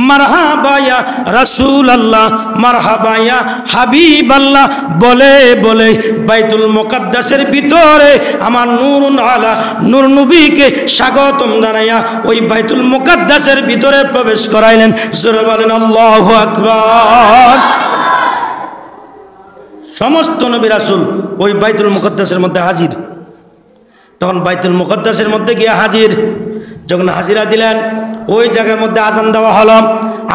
মারহাবা ইয়া রাসূলুল্লাহ, মারহাবা ইয়া হাবিবাল্লাহ বলে বলে বাইতুল মুকাদ্দাসের ভিতরে আমার নূরুন আলা নূর নবীকে স্বাগতম জানাইয়া ওই বাইতুল মুকাদ্দাসের ভিতরে প্রবেশ করাইলেন। জোরে বলেন আল্লাহু আকবার। সমস্ত নবী রাসূল ওই বাইতুল মুকাদ্দাসের মধ্যে হাজির। তখন বাইতুল মুকাদ্দাসের মধ্যে গিয়ে হাজির, যখন হাজিরা দিলেন ওই জায়গার মধ্যে আজান দেওয়া হলো।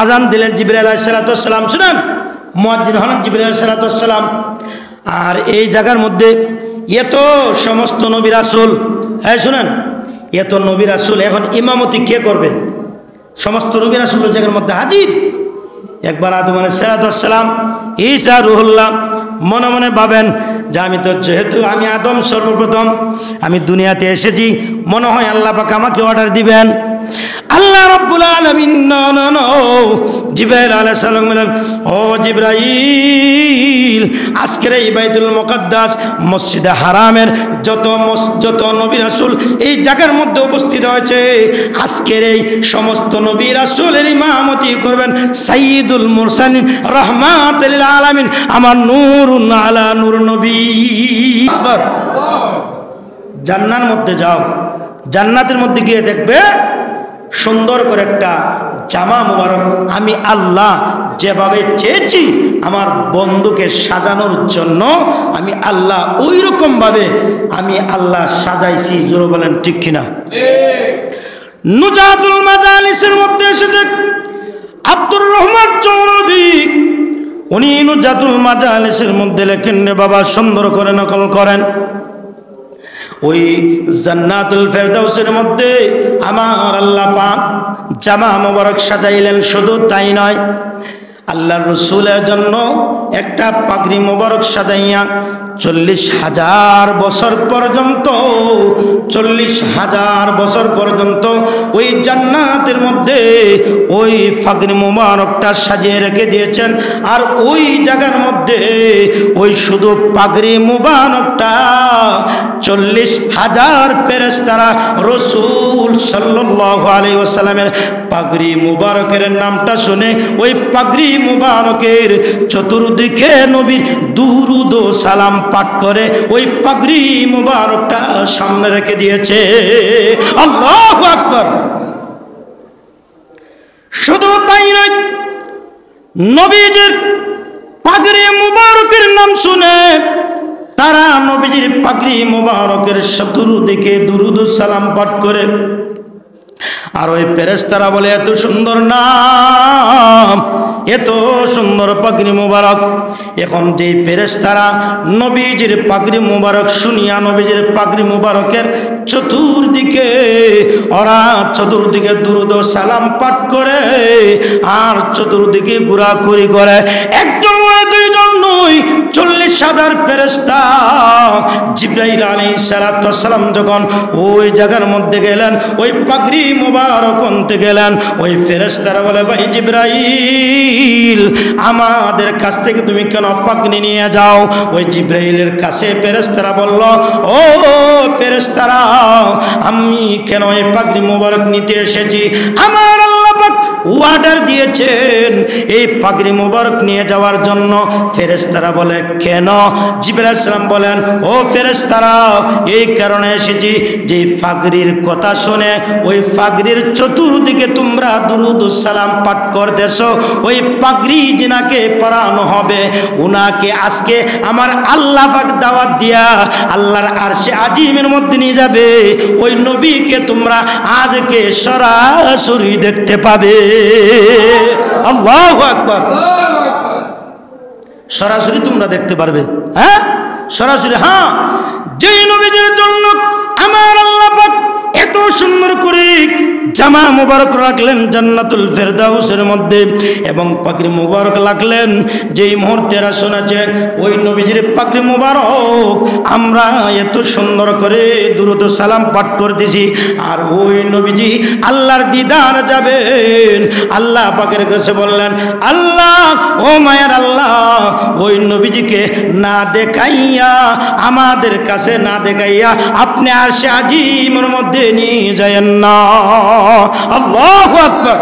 আজান দিলেন জিবরাইল আলাইহিস সালাতু ওয়াস সালাম, শুনেন মুয়াজ্জিন হলেন জিবরাইল আলাইহিস সালাতু ওয়াস সালাম। আর এই জায়গার মধ্যে এত সমস্ত নবী রাসূল, হ্যাঁ শুনেন এত নবী রাসূল, এখন ইমামতি কে করবে? সমস্ত নবী রাসূল ওই জায়গার মধ্যে হাজির। একবার আদম আলাইহিস সালাতু ওয়াস সালাম, ঈসা রুহুল্লাহ মনে মনে ভাবেন যে আমি তো যেহেতু আমি আদম সর্বপ্রথম আমি দুনিয়াতে এসেছি, মনে হয় আল্লাহ পাক আমাকে অর্ডার দিবেন। আল্লাহ রাব্বুল আলামিন জিবরাইল আলাইহিস সালাম বলেন, ও জিবরাইল, আজকের এই বাইতুল মুকাদ্দাস মসজিদে হারামের যত নবী রাসূল এই জায়গার মধ্যে উপস্থিত হয়েছে, আজকের এই সমস্ত নবী রাসূলের ইমামতি করবেন সাইয়্যিদুল মুরসালিন রাহমাতুল লিল আলামিন আমার নূরুন আলা নূর নবী। জান্নাতের মধ্যে যাও, জান্নাতের মধ্যে গিয়ে দেখবে সুন্দর করে একটা জামা মোবারক আমি আল্লাহ যেভাবে চেয়েছি আমার বন্ধুকে সাজানোর জন্য আমি আল্লাহ ওই রকম ভাবে আমি আল্লাহ সাজাইছি। জোরে বলেন ঠিক কিনা? নুজাতুল মাজালিসের মধ্যে এসেছে আব্দুর রহমান চৌরবি, উনি নুজাতুল মাজালিসের মধ্যে লেখেন রে বাবা, সুন্দর করে নকল করেন। ওই জান্নাতুল ফেরদাউসের মধ্যে আমার আল্লাহ পাক জামা মোবারক সাজাইলেন। শুধু তাই নয়, আল্লাহর রাসূলের জন্য একটা পাগড়ি মোবারক সাজাইয়া 40,000 বছর পর্যন্ত 40,000 বছর পর্যন্ত ওই জান্নাতের মধ্যে ওই পাগড়ি মোবারকটা সাজিয়ে রেখে দিয়েছেন। আর ওই জায়গার মধ্যে ওই শুধু পাগড়ি মোবারকটা 40,000 ফেরেশতারা রাসূল সাল্লাল্লাহু আলাইহি ওয়াসাল্লামের পাগড়ি মুবারকের নামটা শুনে ওই পাগড়ি মুবারকের চতুর্দিকে নবীর দুরুদ ও সালাম পাঠ করে ওই পাগড়ি মুবারকটা সামনে রেখে দিয়েছে। আল্লাহু আকবার। শুধু তাই নয়, নবীজির পাগড়ি মুবারকের নাম শুনে তারা নবীজির পাগড়ি মুবারকের চতুর্দিকে দুরুদ ও সালাম পাঠ করে। আর ওই ফেরেশতারা বলে এত সুন্দর নাম, এত সুন্দর পাগড়ি মুবারক। এখন যে ফেরেশতারা নবীজির পাগড়ি মুবারক শুনিয়া নবীজির পাগড়ি মুবারকের চতুর্দিকে ওরা চতুর্দিকে দুরুদ ও সালাম পাঠ করে আর চতুর্দিকে ঘোরাঘুরি করে। একজন নয়, দুইজন নয়, 40,000 ফেরেশতা। জিবরাইল আলাইহিস সালাতু ওয়াস সালাম যখন ওই জায়গার মধ্যে গেলেন, ওই পাগড়ি মুবারক আনতে গেলেন, ওই ফেরেশতারা বলে, ভাই জিবরাইল, আমাদের কাছ থেকে তুমি কেন পাগড়ি নিয়ে যাও? ওই জিবরাইলের কাছে ফেরেশতারা বলল, ও ফেরেশতারা, আমি কেন এই পাগড়ি মুবারক নিতে এসেছি? আমার আল্লাহ পাক অর্ডার দিয়েছেন এই পাগড়ি মুবারক নিয়ে যাওয়ার জন্য। ফেরেশতারা বলে, কেন? জিবরাইল আলাইহিস সালাম বলেন, ও ফেরেশতারা, এই কারণে এসেছি যে পাগড়ির কথা শুনে ওই পাগড়ির চতুর্দিকে তোমরা দুরুদ ও সালাম পাঠ করতেছো, ওই পাগড়ি যিনাকে পরানো হবে উনাকে আজকে আমার আল্লাহ পাক দাওয়াত দিয়া আল্লাহর আরশে আজিমের মধ্যে নিয়ে যাবে। ওই নবীকে তোমরা আজকে সরাসরি দেখতে পাবে। আল্লাহু আকবার। সরাসরি তোমরা দেখতে পারবে। হ্যাঁ, সরাসরি। হ্যাঁ, যেই নবীদের জন্য আমার আল্লাহ পাক এত সুন্দর করে জামা মুবারক রাখলেন জান্নাতুল ফেরদাউসের মধ্যে এবং পাগড়ি মুবারক লাগলেন, যেই মুহূর্তে রাসূল আছে ওই নবীজির পাগড়ি মুবারক আমরা এত সুন্দর করে দুরূদ ও সালাম পাঠ করতেছি। আর ওই নবীজি আল্লাহর দিদার যাবেন, আল্লাহ পাকের কাছে বললেন, আল্লাহ, ও মায়ার আল্লাহ, ওই নবীজিকে না দেখাইয়া, আমাদের কাছে না দেখাইয়া আপনি আরশে আজিমের মধ্যে নিয়ে যায়েন না। আল্লাহু আকবার।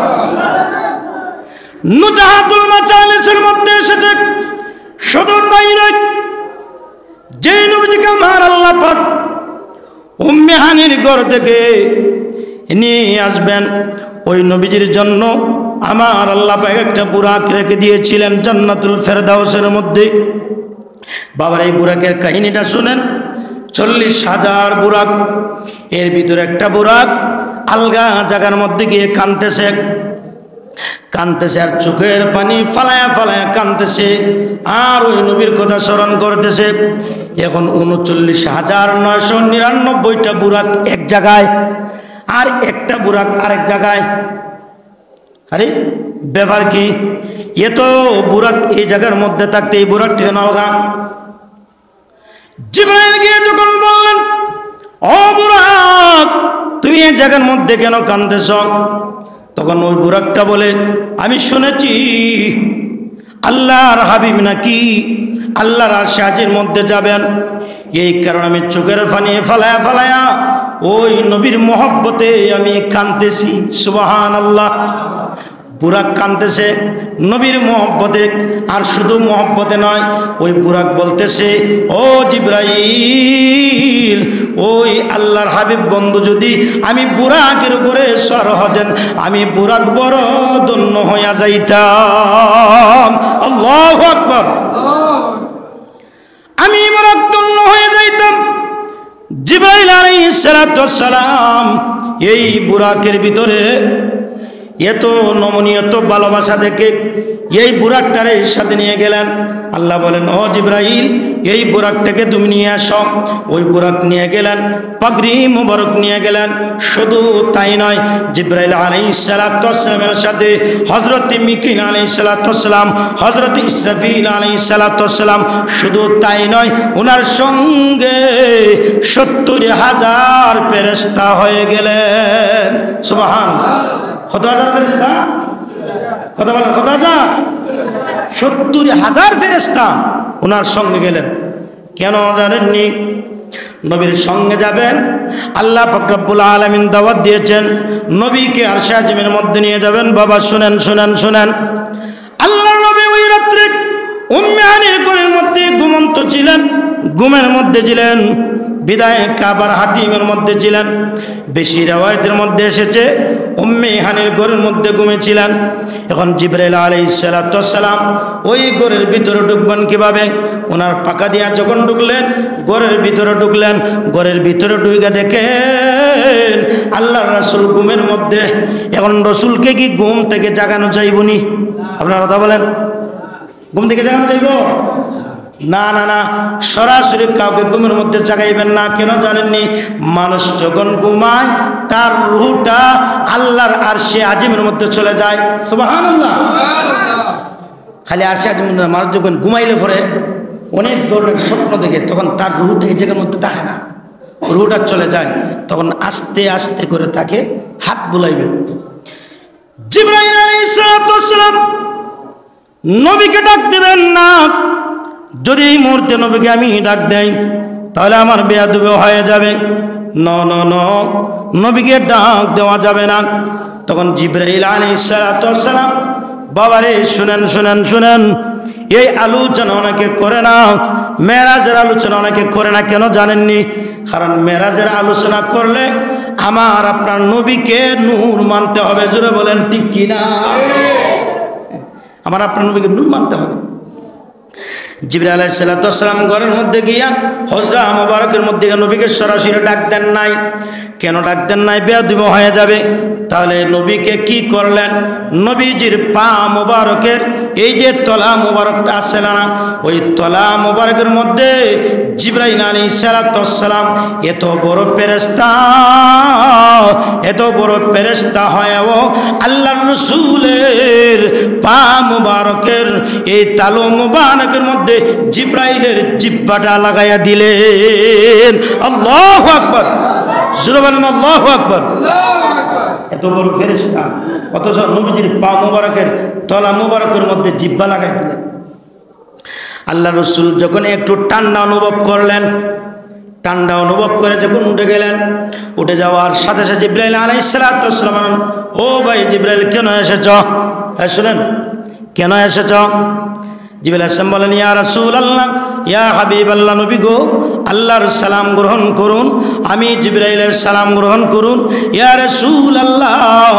নুজাহাতুল মাজালিসের মধ্যে এসেছে। শুধু তাই নয়, যে নবীজিকে আমার আল্লাহ পাক উম্মে হানির ঘর থেকে নিয়ে আসবেন, ওই নবীজির জন্য আমার আল্লাহ পাক একটা বুরাক রেখে দিয়েছিলেন জান্নাতুল ফেরদাউসের মধ্যে। বাবার এই বুরাকের কাহিনীটা শুনেন। 40,000 বুরাক, এর ভিতরে একটা বুরাক আলগা জায়গার মধ্যে গিয়ে কাঁদতেছে আর চোখের পানি ফালায়া ফালায়া কাঁদতেছে, আর ওই নবীর কথা স্মরণ করতেছে। এখন 39,999টা বুরাক এক জায়গায়, আর একটা বুরাক আরেক জায়গায়। আরে ব্যাপার কি? এত বুরাক এই জায়গার মধ্যে থাকতে এই বুরাকটি কেন আলগা? জিবরাইল গিয়ে যখন বললেন, ও বুরাক, তুমি এই জায়গার মধ্যে কেন কাঁদতেছ? তখন ওই বুরাকটা বলে, আমি শুনেছি আল্লাহর হাবিব নাকি আল্লাহর আরশে আজির মধ্যে যাবেন, এই কারণে আমি চোখের পানি ফালায়া ফালায়া ওই নবীর মহব্বতে আমি কাঁদতেছি। সুবহানাল্লাহ। বুরাক কাঁদতেছে নবীর মহব্বতে, আর শুধু মহব্বতে নয়, ওই বুরাক বলতেছে, ও জিবরাইল, ওই আল্লাহর হাবিব বন্ধু যদি আমি বুরাকের উপরে সওয়ার হতেন, আমি বুরাক বড় ধন্য হইয়া যাইতাম। আল্লাহু আকবার। আমি বুরাক ধন্য হয়ে যাইতাম। জিবরাইল আলাইহিস সালাতু ওয়াস সালাম এই বুরাকের ভিতরে এত নমনীয়, এত ভালোবাসা দেখে এই বুরাকটারে সাথে নিয়ে গেলেন। আল্লাহ বলেন, ও জিবরাইল, এই বুরাকটাকে তুমি নিয়ে আসো। ওই বুরাক নিয়ে গেলেন, পাগড়ি মুবারক নিয়ে গেলেন। শুধু তাই নয়, জিবরাইল আলাইহিস সালাতু ওয়াস সালামের সাথে হযরত মিকাইল আলাইহিস সালাতু ওয়াস সালাম, হযরত ইসরাফিল আলাইহিস সালাতু ওয়াস সালাম, শুধু তাই নয়, ওনার সঙ্গে 70,000 ফেরেশতা হয়ে গেলেন। সুবহানাল্লাহ। কত হাজার ফেরেশতা? কথা বলেন, কত হাজার? 70,000 ফেরেশতা ওনার সঙ্গে গেলেন। কেন জানেননি? নবীর সঙ্গে যাবেন, আল্লাহ পাক রব্বুল আলামিন দাওয়াত দিয়েছেন, নবীকে আরশে আজিমের মধ্যে নিয়ে যাবেন। বাবা শুনেন শুনেন শুনেন, আল্লাহ নবী ওই রাত্রে উম্মে হানির ঘরের মধ্যে ঘুমন্ত ছিলেন, ঘুমের মধ্যে ছিলেন, বিদায় কাবার হাতিমের মধ্যে ছিলেন। বেশি রিওয়ায়াতের মধ্যে এসেছে উম্মে হানির ঘরের মধ্যে ঘুমিয়েছিলেন। এখন জিবরাইল আলাইহিস সালাতু ওয়াস সালাম ওই ঘরের ভিতরে ঢুকবেন কিভাবে? ওনার পাকা দিয়া যখন ঢুকলেন, ঘরের ভিতরে ঢুকলেন, ঘরের ভিতরে ঢুকে দেখেন আল্লাহর রাসূল ঘুমের মধ্যে। এখন রাসূলকে কি ঘুম থেকে জাগানো যাইবনি? আপনারা কথা বলেন, ঘুম থেকে জাগানো যাইব? না না না, সরাসরি কাউকে ঘুমের মধ্যে জাগাইবেন না। কেন জানেননি? মানুষ যখন ঘুমায় তার রূহটা আল্লাহর আরশে আজিমের মধ্যে চলে যায়। সুবহানাল্লাহ। খালি আরশে আজিমের মধ্যে মানুষ যখন ঘুমাইলে পরে অনেক ধরনের স্বপ্ন দেখে, তখন তার রূহটা এই জায়গার মধ্যে থাকে না, রূহটা চলে যায়। তখন আস্তে আস্তে করে তাকে হাত বুলাইবেন। জিবরাইল আলাইহিস সালাতু ওয়াস সালাম নবীকে ডাক দিবেন না। যদি এই মুহূর্তে নবীকে আমি ডাক দেই তাহলে আমার বেয়াদবি হয়ে যাবে। ন ন ন, নবীকে ডাক দেওয়া যাবে না। তখন জিবরাইল আলাইহিস সালাতু ওয়াস সালাম, বাবারে শুনেন শুনেন শুনেন, এই আলোচনা অনেকে করে না, মেরাজের আলোচনা অনেকে করে না। কেন জানেননি? কারণ মেরাজের আলোচনা করলে আমার আপনার নবীকে নূর মানতে হবে। জোরে বলেন ঠিক কিনা? আমার আপনার নবীকে নূর মানতে হবে। জিবরাইল আলাইহিস সালাতু ওয়াস সালাম ঘরের মধ্যে গিয়া হজরা মুবারকের মধ্যে নবীকে সরাসরি ডাক দেন নাই। কেন ডাক দেন নাই? বেয়াদবি হয়ে যাবে। তাহলে নবীকে কি করলেন? নবীজির পা মুবারকের এই যে তলা মুবারকটা আছে না, ওই তলা মুবারকের মধ্যে জিবরাইল আলাইহিস সালাতু ওয়াস সালাম এত বড় ফেরেশতা, এত বড় ফেরেশতা হয়েও আল্লাহর রাসূলের পা মুবারকের এই তালু মুবারকের মধ্যে জিবরাইলের জিহ্বাটা লাগাইয়া দিলেন। আল্লাহু আকবার। জোরে বলেন আল্লাহু আকবার। এত বড় ফেরেশতা, অথচ নবীজির পা মুবারকের তলা মুবারকের মধ্যে জিহ্বা লাগাই দিলেন। আল্লাহ রাসূল যখন একটু ঠান্ডা অনুভব করলেন, ঠান্ডা অনুভব করে যখন উঠে গেলেন, উঠে যাওয়ার সাথে সাথে জিবরাইল আলাইহিস সালাতু ওয়াস সালাম, ও ভাই জিবরাইল কেন এসেছ? হ্যাঁ শুনেন, কেন এসেছ? জিবরাইল আলাইহিস সালাম বলেন, ইয়া রাসূলুল্লাহ, ইয়া হাবিবাল্লাহ, নবী গো, আল্লাহর সালাম গ্রহণ করুন, আমি জিবরাইলের সালাম গ্রহণ করুন। ইয়া রাসূলুল্লাহ,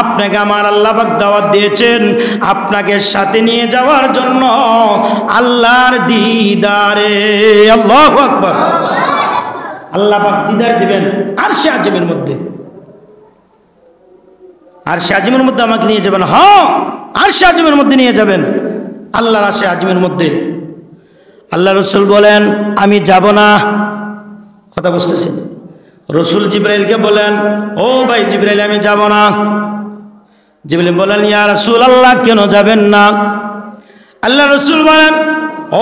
আপনাকে আমার আল্লাহ পাক দাওয়াত দিয়েছেন আপনাকে সাথে নিয়ে যাওয়ার জন্য আল্লাহর দিদারে। আল্লাহু আকবার। আল্লাহ পাক দিদার দিবেন আরশে আজিমের মধ্যে। আরশে আজিমের মধ্যে আমাকে নিয়ে যাবেন। হ্যাঁ, আরশে আজিমের মধ্যে নিয়ে যাবেন, আল্লাহর আরশে আজিমের মধ্যে। আল্লাহ রসুল বলেন, আমি যাব না। কথা বুঝতেছেন? রসুল জিবরাইলকে বলেন, ও ভাই জিবরাইল, আমি যাব না। জিবরাইল বলেন, ইয়া রাসূলুল্লাহ, কেন যাবেন না? আল্লাহ রসুল বলেন,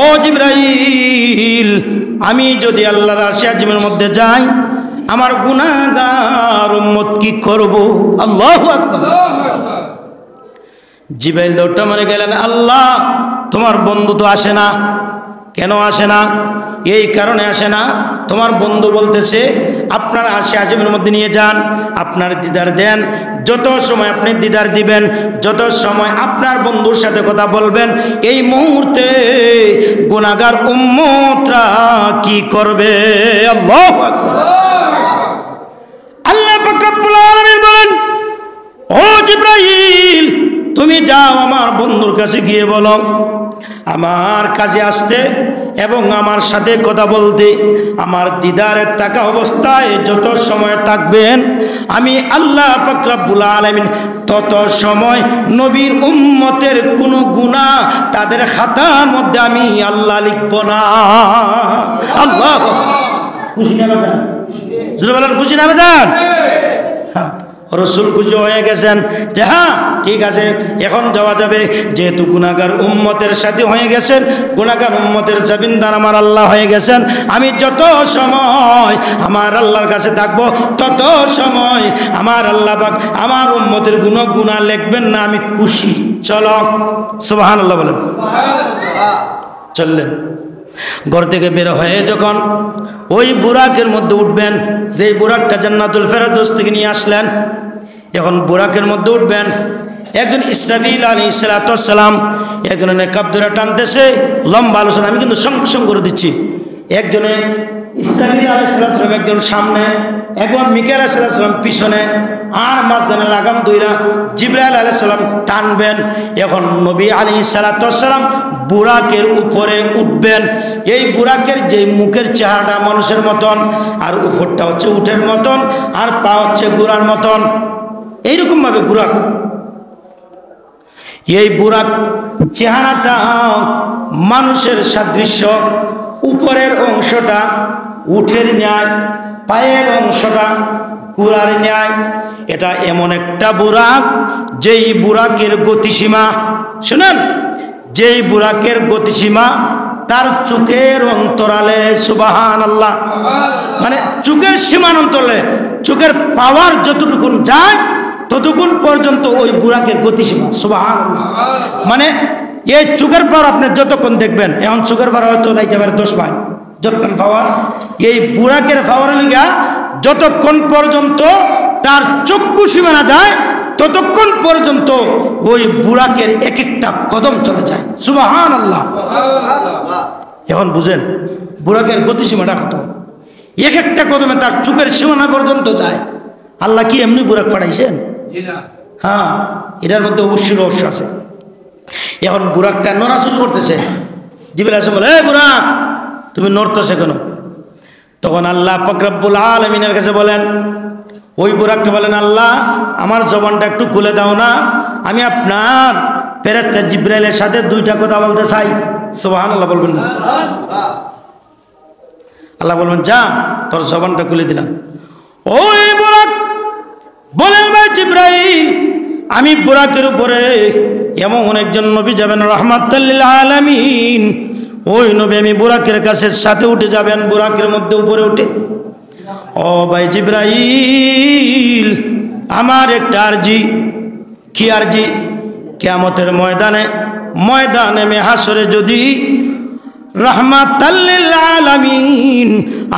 ও জিবরাইল, আমি যদি আল্লাহর আরশে আজিমের মধ্যে যাই, আমার গুনাহগার উম্মত কি করব? আল্লাহু আকবার। জিবরাইল দৌড়টা মারে গেলেন, আল্লাহ, তোমার বন্ধু তো আসে না। কেন আসে না? এই কারণে আসে না, তোমার বন্ধু বলতেছে আপনার আরশে আজিমের মধ্যে নিয়ে যান, আপনার দিদার দেন। যত সময় আপনি দিদার দিবেন, যত সময় আপনার বন্ধুর সাথে কথা বলবেন, এই মুহূর্তে গুনাহগার উম্মতরা কি করবে? আল্লাহু আকবার। আল্লাহ পাক রব্বুল আলামিন বলেন, ও জিবরাইল, তুমি যাও আমার বন্ধুর কাছে গিয়ে বলো আমার কাছে আসতে এবং আমার সাথে কথা বলতে। আমার দিদারে থাকা অবস্থায় যত সময় থাকবেন, আমি আল্লাহ পাক রব্বুল আলামিন তত সময় নবীর উম্মতের কোনো গুনাহ তাদের খাতার মধ্যে আমি আল্লাহ লিখব না। আল্লাহ, খুশি না বাজান? জোরে বলেন, খুশি না বাজান? হ্যাঁ, রসুল খুশি হয়ে গেছেন যে হ্যাঁ ঠিক আছে, এখন যাওয়া যাবে। যেহেতু গুনাহগার উম্মতের সাথে হয়ে গেছেন, গুনাহগার উম্মতের জামিনদার আমার আল্লাহ হয়ে গেছেন, আমি যত সময় আমার আল্লাহর কাছে থাকবো তত সময় আমার আল্লাহ পাক আমার উম্মতের গুনাহ লিখবেন না। আমি খুশি। চলো, সুবহানাল্লাহ বলেন। চললেন, ঘর থেকে বের হয়ে যখন ওই বুরাকের মধ্যে উঠবেন, যেই বুরাকটা জান্নাতুল ফেরদৌস থেকে নিয়ে আসলেন, এখন বুরাকের মধ্যে উঠবেন। একজন ইসরাফিল আলাইহিস সালাম একজনের কাপ ধরে টানতেছে। লম্বা আলোচনা, আমি কিন্তু সংক্ষেপ করে দিচ্ছি। একজনে ইসরাফিল আলাইহিস সালাম একজন সামনে, একজন মিকাইল আলাইহিস সালাম পিছনে, আর মাঝখানে লাগাম দইরা জিবরাইল আলাইহিস সালাম টানবেন। এখন নবী আলাইহিস সালাম বুরাকের উপরে উঠবেন। এই বুরাকের যে মুখের চেহারাটা মানুষের মতন, আর উপরটা হচ্ছে উটের মতন, আর পা হচ্ছে ঘোড়ার মতন, এইরকমভাবে বুরাক। এই বুরাক চেহারাটা মানুষের সাদৃশ্য, উপরের অংশটা উটের ন্যায়, পায়ের অংশটা ঘোড়ার ন্যায়। এটা এমন একটা বুরাক, যেই বুরাকের গতিসীমা, শুনেন, যেই বুরাকের গতিসীমা তার চোখের অন্তরালে, সুবহানাল্লাহ, মানে চোখের সীমান্তরালে, চোখের পাওয়ার যতটুকু যায় ততক্ষণ পর্যন্ত ওই বুরাকের গতিসীমা, সুবহানাল্লাহ। মানে এই চোখের পাওয়ার আপনি যতক্ষণ দেখবেন, এখন চোখের পাওয়ার হয়তো যাইতে পারে 10 মাইল, যতক্ষণ পাওয়ার, এই বুরাকের পাওয়ার লিগা যতক্ষণ পর্যন্ত তার চক্ষু সীমানা যায় ততক্ষণ পর্যন্ত ওই বুরাকের এক একটা কদম চলে যায়, সুবহানাল্লাহ। এখন বুঝেন বুরাকের গতিসীমাটা কত, এক একটা কদমে তার চোখের সীমানা পর্যন্ত যায়। আল্লাহ কি এমনি বুরাক পাঠাইছেন? হ্যাঁ, এটার মধ্যে অবশ্যই রহস্য আছে। এখন বুরাকটা নড়া শুরু করতেছে। জিবরাইল আলাইহিস সালাম বলে, এই বুরাক, তুমি নড়তেছে কেন? তখন আল্লাহ পাক রব্বুল আলামিনের কাছে বলেন, ওই বুরাককে বলেন, আল্লাহ, আমার জবানটা একটু খুলে দাও না, আমি আপনার ফেরেশতা জিবরাইলের সাথে দুইটা কথা বলতে চাই। সুবহানাল্লাহ বলবেন না? আল্লাহ বলবেন, যা, তোর জবানটা খুলে দিলাম। ওই বুরাক বলেন, ভাই জিবরাইল, আমি বুরাকের উপরে এমন একজন নবী যাবেন রাহমাতাল লিল আলামিন, ওই নবী আমি বুরাকের কাছে সাথে উঠে যাবেন, বুরাকের মধ্যে উপরে উঠে। ও ভাই জিবরাইল, আমার একটা আরজি। কি আরজি? কিয়ামতের ময়দানে হাসরে যদি রাহমাতাল লিল আলামিন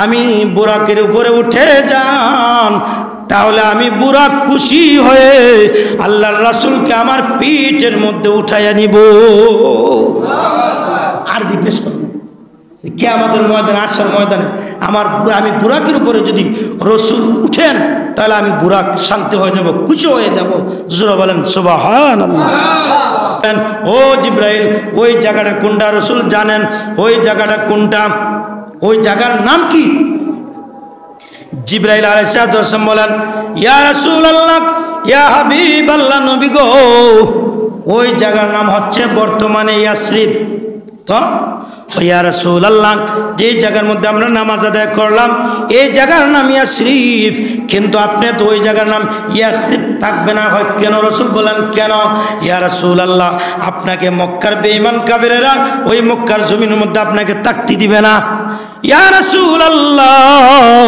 আমি বুরাকের উপরে উঠে যান, তাহলে আমি বুরাক খুশি হয়ে আল্লাহর রাসূলকে আমার পিঠের মধ্যে উঠাইয়া নিব। আর দি পেশ করব কিয়ামতের ময়দানে, আশার ময়দানে আমি বুরাকের উপরে যদি রাসূল উঠেন তাহলে আমি বুরাক শান্তি হয়ে যাব, খুশি হয়ে যাব। জোরে বলেন সুবহানাল্লাহ। ও জিব্রাইল, ওই জায়গাটা কোনটা? রাসূল জানেন ওই জায়গাটা কোনটা, ওই জায়গার নাম কি? জিব্রাইল আলাইহিস সালাম বলেন, ইয়া রাসূলুল্লাহ, ইয়া হাবিবাল্লাহ, নবী গো, ওই জায়গার নাম হচ্ছে বর্তমানে ইয়াসরিব। তো ইয়া রাসূলুল্লাহ, যে জায়গার মধ্যে আমরা নামাজ আদায় করলাম এই জায়গার নাম ইয়াসরিব, কিন্তু আপনি তো ওই জায়গার নাম ইয়াসরিব থাকবে না। হয় কেন? রাসূল বলেন কেন? ইয়া রাসূলুল্লাহ, আপনাকে মক্কার বেঈমান কাফেরেরা ওই মক্কার জমিনের মধ্যে আপনাকে থাকতে দিবে না। ইয়া রাসূলুল্লাহ,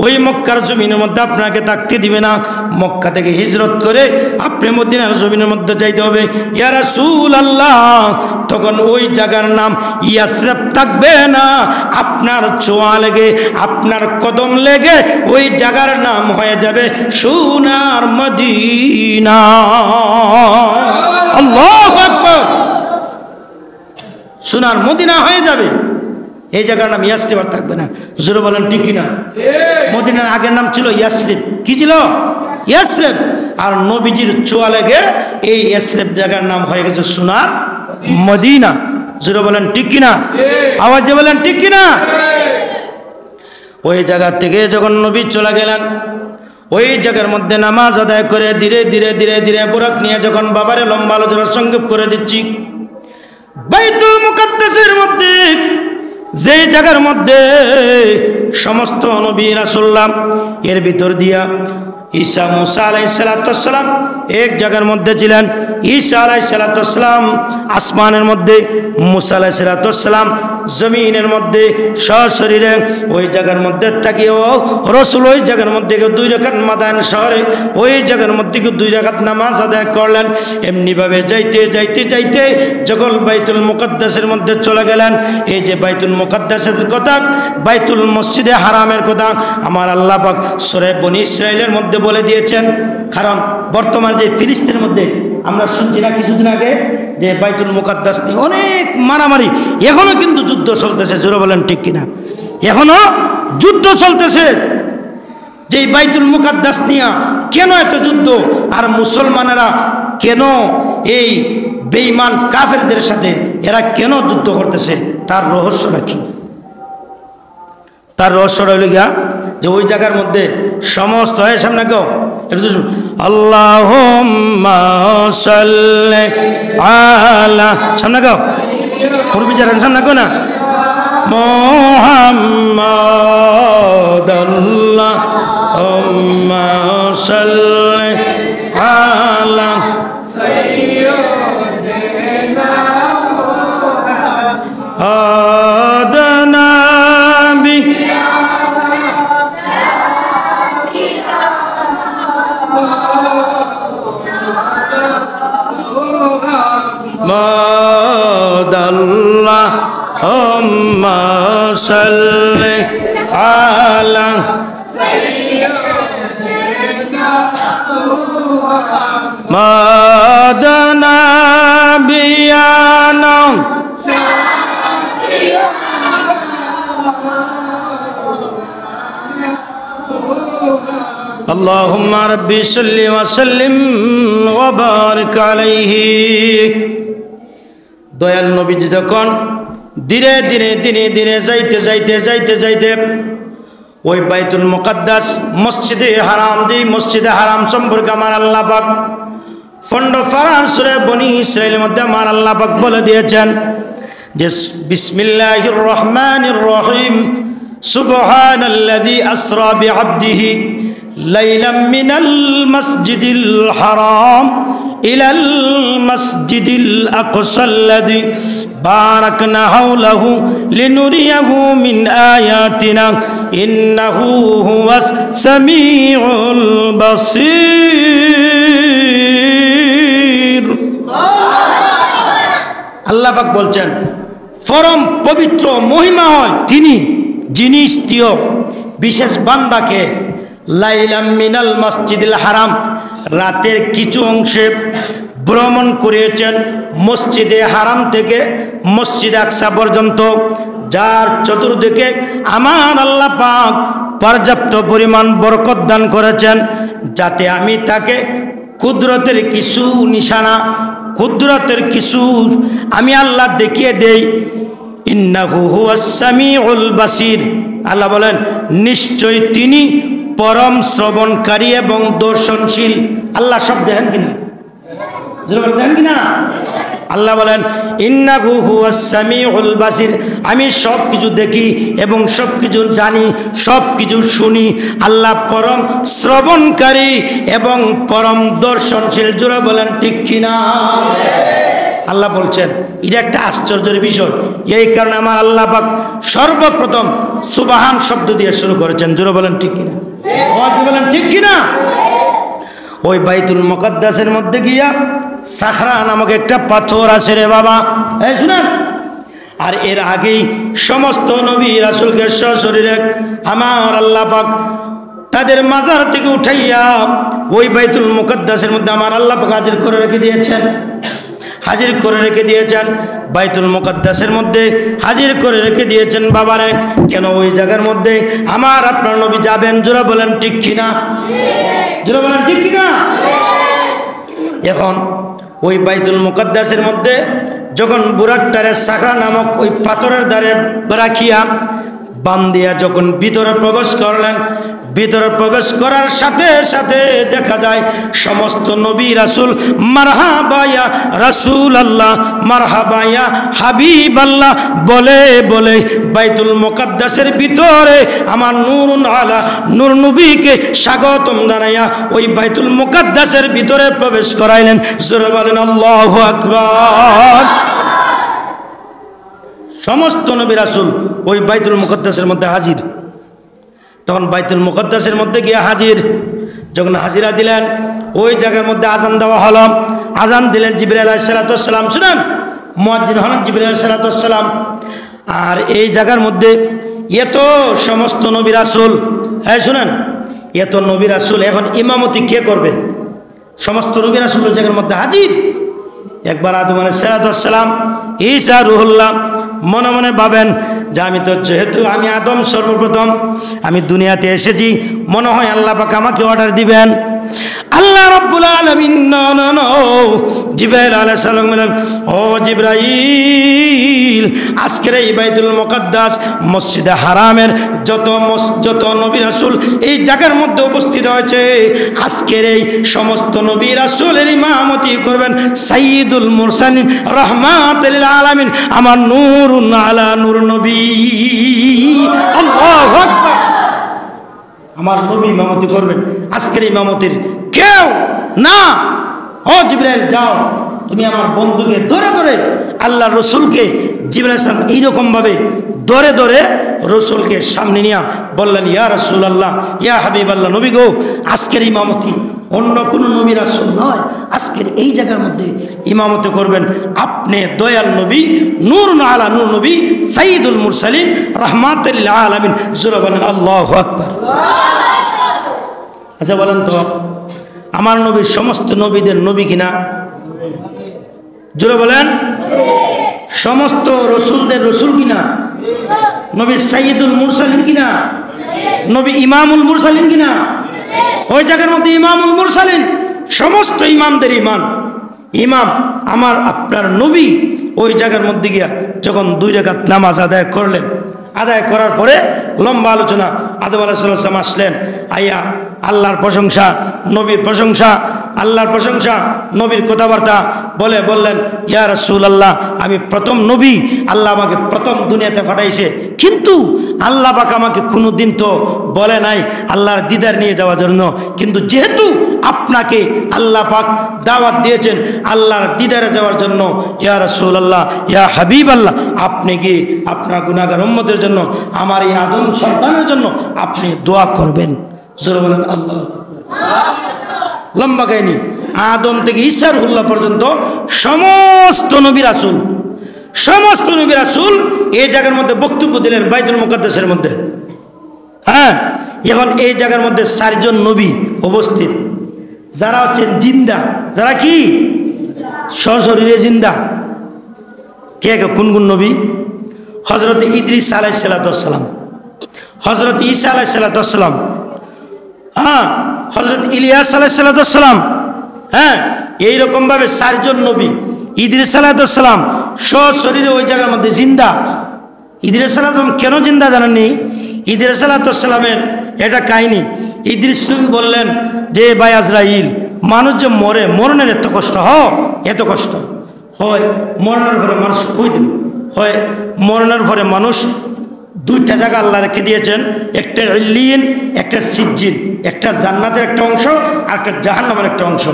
ওই মক্কার জমিনের মধ্যে আপনাকে থাকতে দিবে না। মক্কা থেকে হিজরত করে আপনি মদিনার জমিনের মধ্যে যাইতে হবে। ইয়া রাসূলুল্লাহ, তখন ওই জায়গার নাম ইয়াসরিব থাকবে না, আপনার ছোঁয়া লেগে, আপনার কদম লেগে ওই জায়গার নাম হয়ে যাবে সোনার মদিনা। আল্লাহু আকবার। সোনার মদিনা হয়ে যাবে, এই জায়গার নাম ইয়াসরিব আর থাকবে না। জোরে বলেন ঠিক কিনা? মদিনার আগের নাম ছিল ইয়াসরিব। কি ছিল? ইয়াসরিব। আর নবীজির ছোঁয়া লেগে এই ইয়াসরিব জায়গার নাম হয়ে গেছে সোনার মদিনা। জোরে বলেন ঠিক কিনা? আওয়াজে বলেন ঠিক কিনা? ওই জায়গা থেকে যখন নবী চলে গেলেন, ওই জায়গার মধ্যে নামাজ আদায় করে ধীরে ধীরে ধীরে ধীরে বুরাক নিয়ে যখন বাবারে লম্বা আলোচনার সঙ্গে করে দিচ্ছি, বাইতুল মুকাদ্দাসের মধ্যে, যে জায়গার মধ্যে সমস্ত নবী রাসূলুল্লাহ এর ভিতর দিয়া ঈসা মুসা আলাইহিস সালাম এক জায়গার মধ্যে ছিলেন। ঈসা আলাইহিস সালাম আসমানের মধ্যে, মুসা আলাইহিস সালাম জমিনের মধ্যে সশরীরে ওই জায়গার মধ্যে থাকিও রাসূল ওই জায়গার মধ্যে 2 রাকাত মাদান শহরে ওই জায়গার মধ্যে 2 রাকাত নামাজ আদায় করলেন। এমনিভাবে যাইতে যাইতে যাইতে যখন বাইতুল মুকাদ্দাসের মধ্যে চলে গেলেন, এই যে বাইতুল মুকাদ্দাসের কথা, বাইতুল মসজিদে হারামের কথা আমার আল্লাহ পাক সূরা বনী ইসরাঈলের মধ্যে বলে দিয়েছেন। কারণ বর্তমান যে ফিলিস্তিনের মধ্যে আমরা শুনছি না কিছুদিন আগে যে বাইতুল মুকাদ্দাস নিয়ে অনেক মারামারি, এখনো কিন্তু যুদ্ধ চলতেছে। জোরে বলেন ঠিক কিনা? এখনো যুদ্ধ চলতেছে যে বাইতুল মুকাদ্দাস নিয়ে। কেন এত যুদ্ধ? আর মুসলমানেরা কেন এই বেঈমান কাফেরদের সাথে এরা কেন যুদ্ধ করতেছে? তার রহস্যটা কি? তার রহস্যটা হইল গিয়া যে ওই জায়গার মধ্যে সমস্ত সামনে কেউ আল্লাহুম্মা সাল্লি আলা, সামনে কেউ পূর্বী যারা সামনে কেউ না মুহাম্মাদ আল্লাহুম্মা সাল্লি আলা সাইয়্যিদিনা আদনা বি আল্লাহুম্মা সাল্লি আলা সাইয়্যিদিনা মাদানা বিয়ানা আল্লাহুম্মা রাব্বি সাল্লি ওয়া সাল্লিম ওয়া বারিক আলাইহি। দয়াল নবীজি যখন ধীরে ধীরে ধীরে ধীরে যাইতে যাইতে যাইতে যাইতে ওই বাইতুল মুকাদ্দাস মসজিদে হারাম, যেই মসজিদে হারাম সম্পর্কে আমার আল্লাহ পাক ফন্ড ফারান সূরা বনী ইসরাঈলের মধ্যে আমার আল্লাহ পাক বলে দিয়েছেন যে বিসমিল্লাহির রহমানির রহিম সুবহানাল্লাযী আসরা বিআবদিহি লাইলাম মিনাল মাসজিদিল হারাম ইলাল মাসজিদিল আকসাল্লাযী বারাকনা হাওলাহু লিনুরিয়াহু মিন আয়াতিনা ইন্নাহু হুয়াস সামিউল বাসীর। আল্লাহ পাক বলছেন পরম পবিত্র মহিমা হয় তিনি, যিনি স্ত্রীয় বিশেষ বান্দাকে লাইলাম মিনাল মসজিদিল হারাম, রাতের কিছু অংশে ভ্রমণ করিয়েছেন মসজিদে হারাম থেকে মসজিদ আকসা পর্যন্ত, যার চতুর্দিকে আমার আল্লাহ পাক পর্যাপ্ত পরিমাণ বরকত দান করেছেন, যাতে আমি তাকে কুদরতের কিছু নিশানা, কুদরতের কিছু আমি আল্লাহ দেখিয়ে দেই। ইন্নাহু হুয়াস সামিউল বাসির, আল্লাহ বলেন নিশ্চয় তিনি পরম শ্রবণকারী এবং দর্শনশীল। আল্লাহ সব দেখেন কিনা? দেখেন কিনা? আল্লাহ বলেন ইন্নাহু হুয়াস সামিউল বাসির, আমি সব কিছু দেখি এবং সব কিছু জানি, সব কিছু শুনি। আল্লাহ পরম শ্রবণকারী এবং পরম দর্শনশীল। জোরে বলেন ঠিক কিনা? আল্লাহ বলছেন এটা একটা আশ্চর্যের বিষয়। এই কারণে আমার আল্লাহ পাক সর্বপ্রথম সুবহান শব্দ দিয়ে শুরু করেছেন। জোরে বলেন ঠিক কিনা? বলেন ঠিক কিনা? ওই বাইতুল মুকাদ্দাসের মধ্যে গিয়া সাখরা নামক একটা পাথর আছে রে বাবা, এই শুনেন। আর এর আগেই সমস্ত নবী রাসূলকে সশরীরে আমার আল্লাহ পাক তাদের মাজার থেকে উঠাইয়া ওই বাইতুল মুকাদ্দাসের মধ্যে আমার আল্লাহ পাক হাজির করে রেখে দিয়েছেন, হাজির করে রেখে দিয়েছেন। বাইতুল মুকাদ্দাসের মধ্যে হাজির করে রেখে দিয়েছেন বাবারে। কেন? ওই জায়গার মধ্যে আমার আপনার নবী যাবেন। জোরে বলেন ঠিক কিনা? জোরে বলেন ঠিক কিনা? এখন ওই বাইতুল মুকাদ্দাসের মধ্যে যখন বুরাট্টারে সাখরা নামক ওই পাথরের দ্বারে রাখিয়া বাম দিয়া যখন ভিতরে প্রবেশ করলেন, ভিতরে প্রবেশ করার সাথে সাথে দেখা যায় সমস্ত নবী রাসূল মারহাবা ইয়া রাসূল আল্লাহ, মারহাবা ইয়া হাবিব আল্লাহ বলে বলে বাইতুল মুকাদ্দাসের ভিতরে আমার নূরুন আলা নূর নবীকে স্বাগতম জানাইয়া ওই বাইতুল মুকাদ্দাসের ভিতরে প্রবেশ করাইলেন। জোরে বলেন আল্লাহু আকবার। সমস্ত নবী রাসূল ওই বাইতুল মুকাদ্দাসের মধ্যে হাজির। তখন বাইতুল মুকাদ্দাসের মধ্যে গিয়ে হাজির, যখন হাজিরা দিলেন ওই জায়গার মধ্যে আজান দেওয়া হলো। আজান দিলেন জিবরাইল আলাইহিস সালাম, শুনেন মুয়াজ্জিন হলেন জিবরাইল আলাইহিস সালাম। আর এই জায়গার মধ্যে এত সমস্ত নবী রাসূল, হ্যাঁ শুনেন, এত নবী রাসূল, এখন ইমামতি কে করবে? সমস্ত নবী রাসূল ওই জায়গার মধ্যে হাজির। একবার আদম আলাইহিস সালাম, ঈসা রুহুল্লাহ মনে মনে ভাবেন যে আমি তো, যেহেতু আমি আদম সর্বপ্রথম আমি দুনিয়াতে এসেছি, মনে হয় আল্লাহ পাক আমাকে অর্ডার দিবেন। আল্লাহ রাব্বুল আলামিন জিবরাইল আলাইহিস সালাম বলেন, ও জিবরাইল, আজকের এই বাইতুল মুকাদ্দাস মসজিদে হারামের যত নবী রাসূল এই জায়গার মধ্যে উপস্থিত হয়েছে, আজকের এই সমস্ত নবী রাসূলের ইমামতি করবেন সাইয়্যিদুল মুরসালিন রাহমাতুল লিল আলামিন আমার নূরুন আলা নূর নবী। আল্লাহু আকবার। আমার নবী ইমামতি করবেন। আজকের ইমামতির কেউ না। ও জিবরাইল, যাও তুমি আমার বন্ধুকে ধরে ধরে আল্লাহ রসুলকে, জিবরাইল সালাম এইরকম ভাবে ধরে ধরে রসুলকে সামনে নিয়ে বললেন, ইয়া রাসূলুল্লাহ, ইয়া হাবিবাল্লাহ, নবী গো, আজকের ইমামতি অন্য কোনো নবী রাসূল নয়, আজকের এই জায়গার মধ্যে ইমামতি করবেন আপনি দয়াল নবী নূরুন আলা নূর নবী সাইয়্যিদুল মুরসালিন রাহমাতুল লিল আলামিন। জোরে বলেন আল্লাহু আকবার। আচ্ছা বলেন তো, আমার নবী সমস্ত নবীদের নবী কিনা? জোরে বলেন। সমস্ত রসুলদের রসুল কিনা? নবী সাইয়্যিদুল মুরসালিন কিনা? নবী ইমামুল মুরসালিন কিনা? ওই জায়গার মধ্যে ইমামুল মুরসালিন, সমস্ত ইমামদের ইমাম আমার আপনার নবী ওই জায়গার মধ্যে গিয়া যখন 2 রাকাত নামাজ আদায় করলেন, আদায় করার পরে লম্বা আলোচনা, আদম আলাইহিস সালাম আসলেন, আইয়া আল্লাহর প্রশংসা, নবীর প্রশংসা, আল্লাহর প্রশংসা, নবীর কথাবার্তা বলে বললেন, ইয়া রাসূলুল্লাহ, আমি প্রথম নবী, আল্লাহ আমাকে প্রথম দুনিয়াতে পাঠাইছে, কিন্তু আল্লাহ পাক আমাকে কোনোদিন তো বলে নাই আল্লাহর দিদার নিয়ে যাওয়ার জন্য, কিন্তু যেহেতু আপনাকে আল্লাহ পাক দাওয়াত দিয়েছেন আল্লাহর দিদারে যাওয়ার জন্য, ইয়া রাসূলুল্লাহ, ইয়া হাবিবাল্লাহ, আপনি কি আপনার গুনাহগার উম্মতের জন্য, আমার এই আদম সন্তানের জন্য আপনি দোয়া করবেন। জোরে বলেন আল্লাহ। লম্বা কাহিনী, আদম থেকে ঈসা রুহুল্লাহ পর্যন্ত সমস্ত নবী রাসূল এই জায়গার মধ্যে বক্তব্য দিলেন বাইতুল মুকাদ্দাসের মধ্যে। হ্যাঁ, এখন এই জায়গার মধ্যে 4 জন নবী উপস্থিত, যারা হচ্ছেন জিন্দা। যারা কি সশরীরে জিন্দা। কে কে কোন কোন নবী? হযরত ইদ্রিস আলাইহিস সালাম, হযরত ঈসা আলাইহিস সালাম, হ্যাঁ, হযরত ইলিয়াস আলাইহিস সালাম। হ্যাঁ, এইরকম ভাবে 4 জন নবী। ইদ্রিস আলাইহিস সালাম সশরীরে ওই জায়গার মধ্যে জিন্দা। ইদ্রিস সালাম কেন জিন্দা জানেননি? ইদ্রিস সালামের এটা কাহিনী। ইদ্রিস নবী বললেন যে ভাই আজরাইল, মানুষ যে মরে, মরণের এত কষ্ট এত কষ্ট হয়। মরণের পরে মানুষ কই দিন হয়, মরণের পরে মানুষ 2টা জায়গা আল্লাহ রেখে দিয়েছেন, একটা ইল্লিয়িন, একটা সিজ্জিন। একটা জান্নাতের একটা অংশ আর একটা জাহান্নামের একটা অংশ।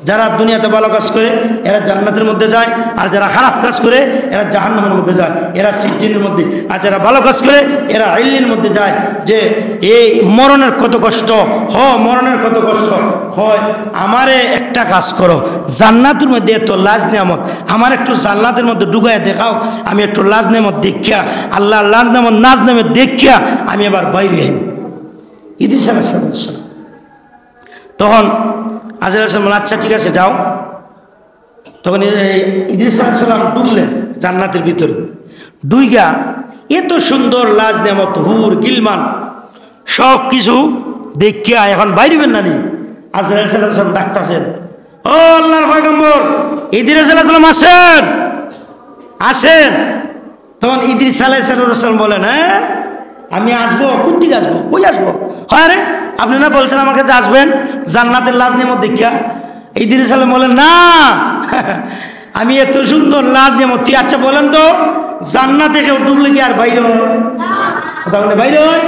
যারা দুনিয়াতে ভালো কাজ করে এরা জান্নাতের মধ্যে যায়, আর যারা খারাপ কাজ করে এরা জাহান্নামের মধ্যে যায়, এরা সিজ্জিনের মধ্যে। আর যারা ভালো কাজ করে এরা ইল্লিনের মধ্যে যায়। যে এই মরণের কত কষ্ট মরণের কত কষ্ট হয়। আমারে একটা কাজ করো, জান্নাতের মধ্যে এত লাজ নিয়ামত, আমার একটু জান্নাতের মধ্যে ডুবাইয়া দেখাও, আমি একটু লাজ নিয়ামত দেখিয়া, আল্লাহ লাজ নিয়ামত নাজ নামে দেখিয়া আমি আবার বাইরে আইব। ইদ্রিস আলাইহিস সালাম তখন আজরাইল বললেন আচ্ছা ঠিক আছে যাও। তখন ইদ্রিস আলাইহিস সালাম ডুবলেন জান্নাতের ভিতরে। ডুইগা এত সুন্দর লাজ নিয়ামত, হুর গিলমান সব কিছু দেখিয়া এখন বাইরেবেন না নি। আজরাইল আলাইহিস সালাম ডাকতেছেন, ও আল্লাহর পয়গম্বর ইদ্রিস আলাইহিস সালাম আসেন আসেন। তখন ইদ্রিস আলাইহিস সালাম বলেন, হ্যাঁ আমি আসবো। কোথেকে আসবো? কই আসবো? হয় রে, আপনি না বলছেন আমার কাছে আসবেন জান্নাতের লাজ নিয়ামত দেখিয়া। ইদ্রিস সালাম বলেন, না আমি এত সুন্দর লাজ নিয়ামত। তুই আচ্ছা বলেন তো, জান্নাতে কেউ ডুবলে কি আর বাইরে হয়? কথা বলে বাইরে হয়?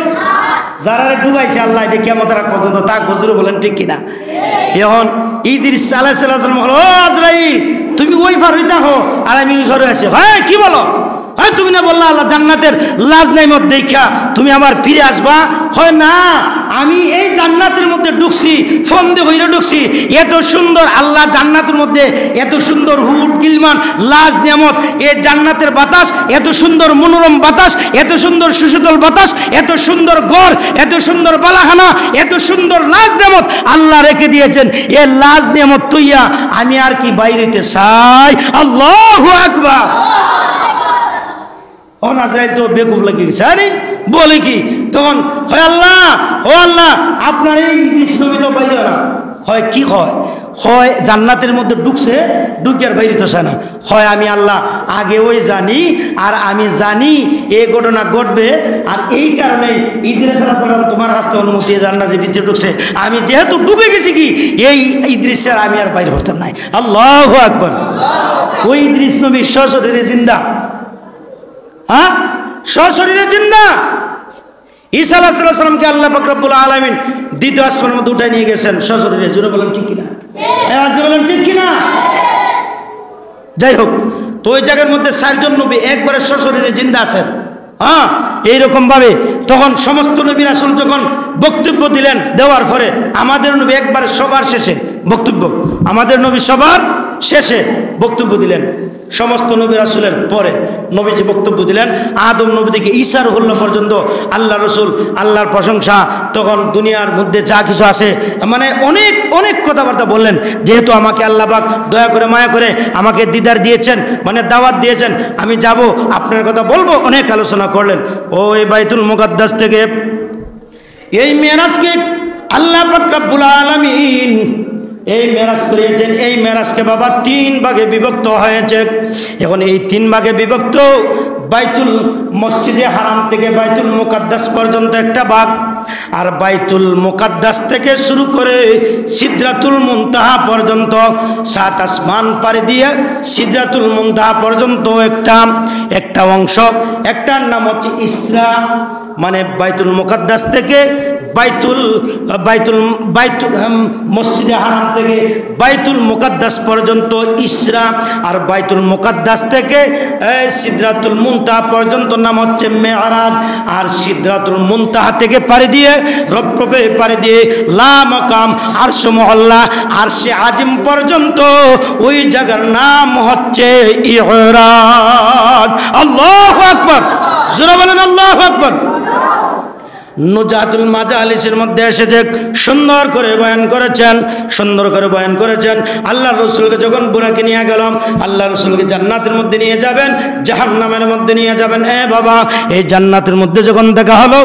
যারা ডুবাইছে আল্লাহ এটা কিয়ামতের আগ পর্যন্ত তাক বজরু বলেন ঠিক কিনা? এখন ইদ্রিস আলাইহিস সালাম বলল, ও আজরাইল তুমি ওই পার হইতা হো আর আমি ওই ঘরে আছি। হ্যাঁ কি বলো? হ্যাঁ তুমি না বললা আল্লাহ জান্নাতের লাজ নিয়ামত দেখা তুমি আবার ফিরে আসবা? হয় না, আমি এই জান্নাতের মধ্যে ঢুকছি, ফন্দে হইরে ঢুকছি। এত সুন্দর আল্লাহ জান্নাতের মধ্যে, এত সুন্দর হুট গিলমান লাজ নিয়ামত, এই জান্নাতের বাতাস, এত সুন্দর মনোরম বাতাস, এত সুন্দর সুশীতল বাতাস, এত সুন্দর ঘর, এত সুন্দর বালাখানা, এত সুন্দর লাজ নিয়ামত আল্লাহ রেখে দিয়েছেন। এই লাজ নিয়ামত তুইয়া আমি আর কি বাইরেতে চাই? আল্লাহু আকবার। ও আজরাইল তো বেকুব লাগে গেছে, আরে বলে কি? তখন হয় আল্লাহ, ও আল্লাহ আপনার এই ইদ্রিস নবী তো বাইরে না। হয় কি হয় জান্নাতের মধ্যে ঢুকছে, ঢুকে আর বাইরে তো চায় না। হয় আমি আল্লাহ আগে ওই জানি, আর আমি জানি এই ঘটনা ঘটবে, আর এই কারণে ইদ্রিস আলাইহিস তোমার কাছ থেকে অনুমতি জান্নাতের ভিতরে ঢুকছে। আমি যেহেতু ঢুকে গেছি কি এই ইদ্রিসের আমি আর বাইরে হতাম নাই। আল্লাহু আকবার। ওই ইদ্রিস নবী সশরীরে জিন্দা, হ্যাঁ সশরীরে জিন্দা। ঈসা আলাইহিস সালামকে আল্লাহ পাক রব্বুল আলামিন দ্বিতীয় আসমানের মধ্যে উঠায় নিয়ে গেছেন সশরীরে। জোরে বলেন ঠিক কিনা? বলেন ঠিক কিনা? যাই হোক, তো ওই জায়গার মধ্যে 4 জন নবী একবারে সশরীরে জিন্দা আছেন। হ্যাঁ এইরকম ভাবে তখন সমস্ত নবী রাসূল যখন বক্তব্য দিলেন, দেওয়ার পরে আমাদের নবী একবারে সবার শেষে বক্তব্য, আমাদের নবী সবার শেষে বক্তব্য দিলেন। সমস্ত নবী রাসূলের পরে নবীজি বক্তব্য দিলেন। আদম নবী থেকে ঈসা রুহুল্লাহ পর্যন্ত আল্লাহ রসুল আল্লাহর প্রশংসা, তখন দুনিয়ার মধ্যে যা কিছু আছে মানে অনেক অনেক কথাবার্তা বললেন। যেহেতু আমাকে আল্লাহ পাক দয়া করে মায়া করে আমাকে দিদার দিয়েছেন, মানে দাওয়াত দিয়েছেন, আমি যাব আপনার কথা বলবো, অনেক আলোচনা করলেন। ও এই বাইতুল মুকাদ্দাস থেকে এই মেরাজকে আল্লাহ পাক রব্বুল আলামিন এই মেরাজ করিয়েছেন। এই মেরাজকে বাবা 3 ভাগে বিভক্ত হয়েছে। এখন এই 3 ভাগে বিভক্ত, বাইতুল মসজিদে হারাম থেকে বাইতুল মুকাদ্দাস পর্যন্ত একটা ভাগ, আর বাইতুল মুকাদ্দাস থেকে শুরু করে সিদরাতুল মুনতাহা পর্যন্ত 7 আসমান পাড়ি দিয়ে সিদরাতুল মুনতাহা পর্যন্ত একটা অংশ। একটার নাম হচ্ছে ইসরা, মানে বাইতুল মুকাদ্দাস থেকে বাইতুল মসজিদে হারাম থেকে বাইতুল মুকাদ্দাস পর্যন্ত ইসরা, আর বাইতুল মুকাদ্দাস থেকে সিদরাতুল মুনতাহা পর্যন্ত নাম হচ্ছে মেরাজ। আর সিদরাতুল মুনতাহা থেকে পাড়ি দিয়ে রব্বে পাড়ি দিয়ে লা মাকাম আরশ মহল্লা আরশে আজিম পর্যন্ত ওই জায়গার নাম হচ্ছে ইরাজ। আল্লাহু আকবার। জোরে বলেন আল্লাহু আকবার। নুজাতুল মাজালিসের মধ্যে এসেছে, সুন্দর করে বয়ান করেছেন, সুন্দর করে বয়ান করেছেন। আল্লাহর রাসূলকে যখন বুরাকে নিয়ে গেলাম, আল্লাহর রাসূলকে জান্নাতের মধ্যে নিয়ে যাবেন, জাহান্নামের মধ্যে নিয়ে যাবেন। বাবা, এই জান্নাতের মধ্যে যখন দেখা হলো,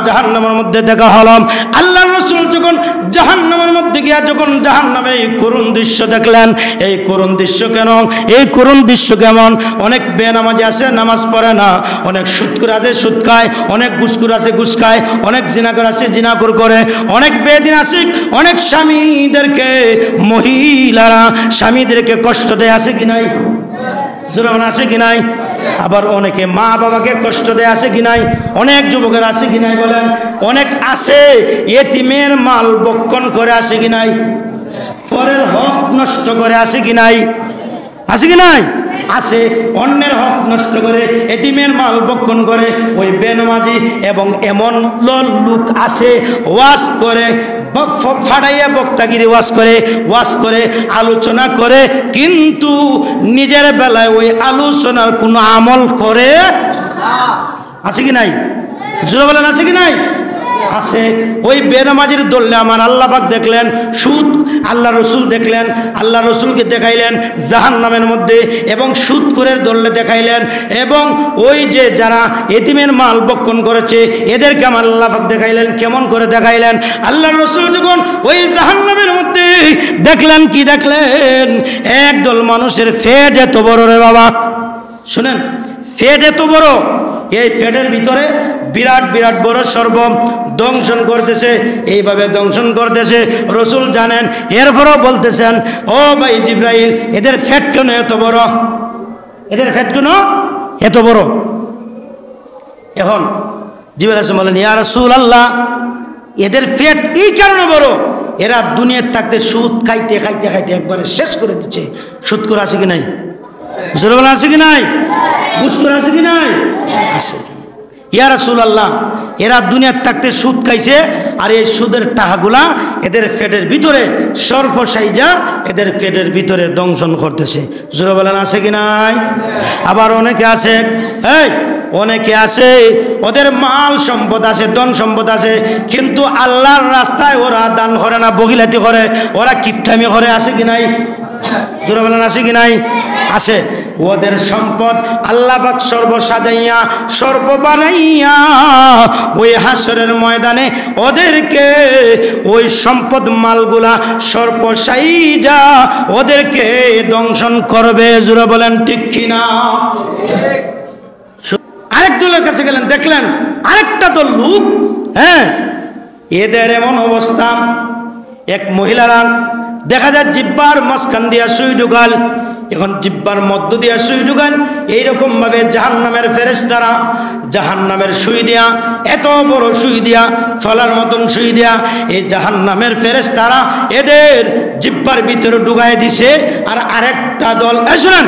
জাহান্নামের মধ্যে দেখা হলো। আল্লাহর রাসূল যখন জাহান্নামের মধ্যে গিয়া যখন জাহান্নামের এই করুণ দৃশ্য দেখলেন, এই করুণ দৃশ্য কেন, এই করুণ দৃশ্য কেমন? অনেক বেনামাজি আছে, নামাজ পড়ে না, অনেক সুদখোর আছে, সুদ খায়, অনেক ঘুষখোর আছে, ঘুষ খায়, অনেক জিনাকর আছে, জিনাকর করে, অনেক বেদিন আছে, অনেক স্বামীদেরকে, মহিলারা স্বামীদেরকে কষ্ট দেয়, আছে কি নাই? জোরাবান আছে কি নাই? আবার অনেকে মা বাবাকে কষ্ট দেয়, আছে কি নাই? অনেক যুবকের আছে কি নাই বলেন? অনেক আছে এতিমের মাল বক্ষণ করে, আছে কি নাই? পরের হক নষ্ট করে, আছে কি নাই? আছে কি নাই? আছে। অন্যের হক নষ্ট করে, এতিমের মাল বক্ষণ করে, ওই বেনামাজি। এবং এমন লোক আছে ওয়াজ করে, ফাটাইয়া বক্তাগিরি ওয়াজ করে আলোচনা করে, কিন্তু নিজের বেলায় ওই আলোচনার কোনো আমল করে, আছে কি নাই? জোরে বলেন, আছে কি নাই? আছে। ওই বেনামাজির দললে আমার আল্লাহ পাক দেখলেন, সুদ আল্লাহ রসুল দেখলেন, আল্লাহ রসুলকে দেখাইলেন জাহান্নামের মধ্যে, এবং সুদখোরের দললে দেখাইলেন, এবং ওই যে যারা এতিমের মাল বক্ষণ করেছে এদেরকে আমার আল্লাহ পাক দেখাইলেন। কেমন করে দেখাইলেন? আল্লাহ রসুল যখন ওই জাহান্নামের মধ্যে দেখলেন, কি দেখলেন? একদল মানুষের ফেট এত বড় রে বাবা, শুনেন, ফেট এত বড়, এই ফেটের ভিতরে বিরাট বিরাট বড় সর্ব দংশন করতেছে, এইভাবে দংশন করতেছে। রসুল জানেন, এরপরও বলতেছেন, ও ভাই জিব্রাইল, এদের ফেট কেন এত বড়? এদের ফেট কেন এত বড়? এখন জিব্রাইল আসলাম বলেন, ইয়া রাসূলুল্লাহ, এদের ফেট এই কারণে বড়, এরা দুনিয়ার থাকতে সুদ খাইতে খাইতে খাইতে একবারে শেষ করে দিচ্ছে। সুদ করে আছে কি নাই? জোরে বলা আছে কি নাই? ঘুষ করে আছে কি নাই? আছে। ইয়া রাসূলুল্লাহ, এরা দুনিয়ার থাকতে সুদ খাইছে, আর এই সুদের টাকাগুলা এদের পেটের ভিতরে সর্বসাইজা এদের পেটের ভিতরে দংশন করতেছে। জোরে বলেন, আছে কি নাই? আবার অনেকে আছে, অনেকে আছে ওদের মাল সম্পদ আছে, ধন সম্পদ আছে, কিন্তু আল্লাহর রাস্তায় ওরা দান করে না, বগিলাতি করে, ওরা কিপটামি করে, আছে কি নাই? জোরে বলেন, আছে কি নাই? আছে। ওদের সম্পদ আল্লাহ পাক সর্ব সাজাইয়া সর্ব বানাইয়া ওই হাসরের ময়দানে ওদেরকে ওই সম্পদ মালগুলা সর্বসাইজা ওদেরকে দংশন করবে। জোরে বলেন, ঠিক কিনা? আরেক দলের কাছে গেলেন, দেখলেন আরেকটা দল লোক, এদের এমন অবস্থা, এক মহিলারা দেখা যায় জিব্বার মাঝখান দিয়া সুই ঢুকাল, এখন জিব্বার মধ্য দিয়া সুই ঢুকাল, এইরকম ভাবে জাহান্নামের ফেরেশতারা জাহান্নামের সুই দিয়া, এত বড় সুই দিয়া, ফলার মতন সুই দিয়া, এই জাহান্নামের ফেরেশতারা এদের জিব্বার ভিতরে ঢুকায় দিছে। আর আরেকটা দল, শুনেন,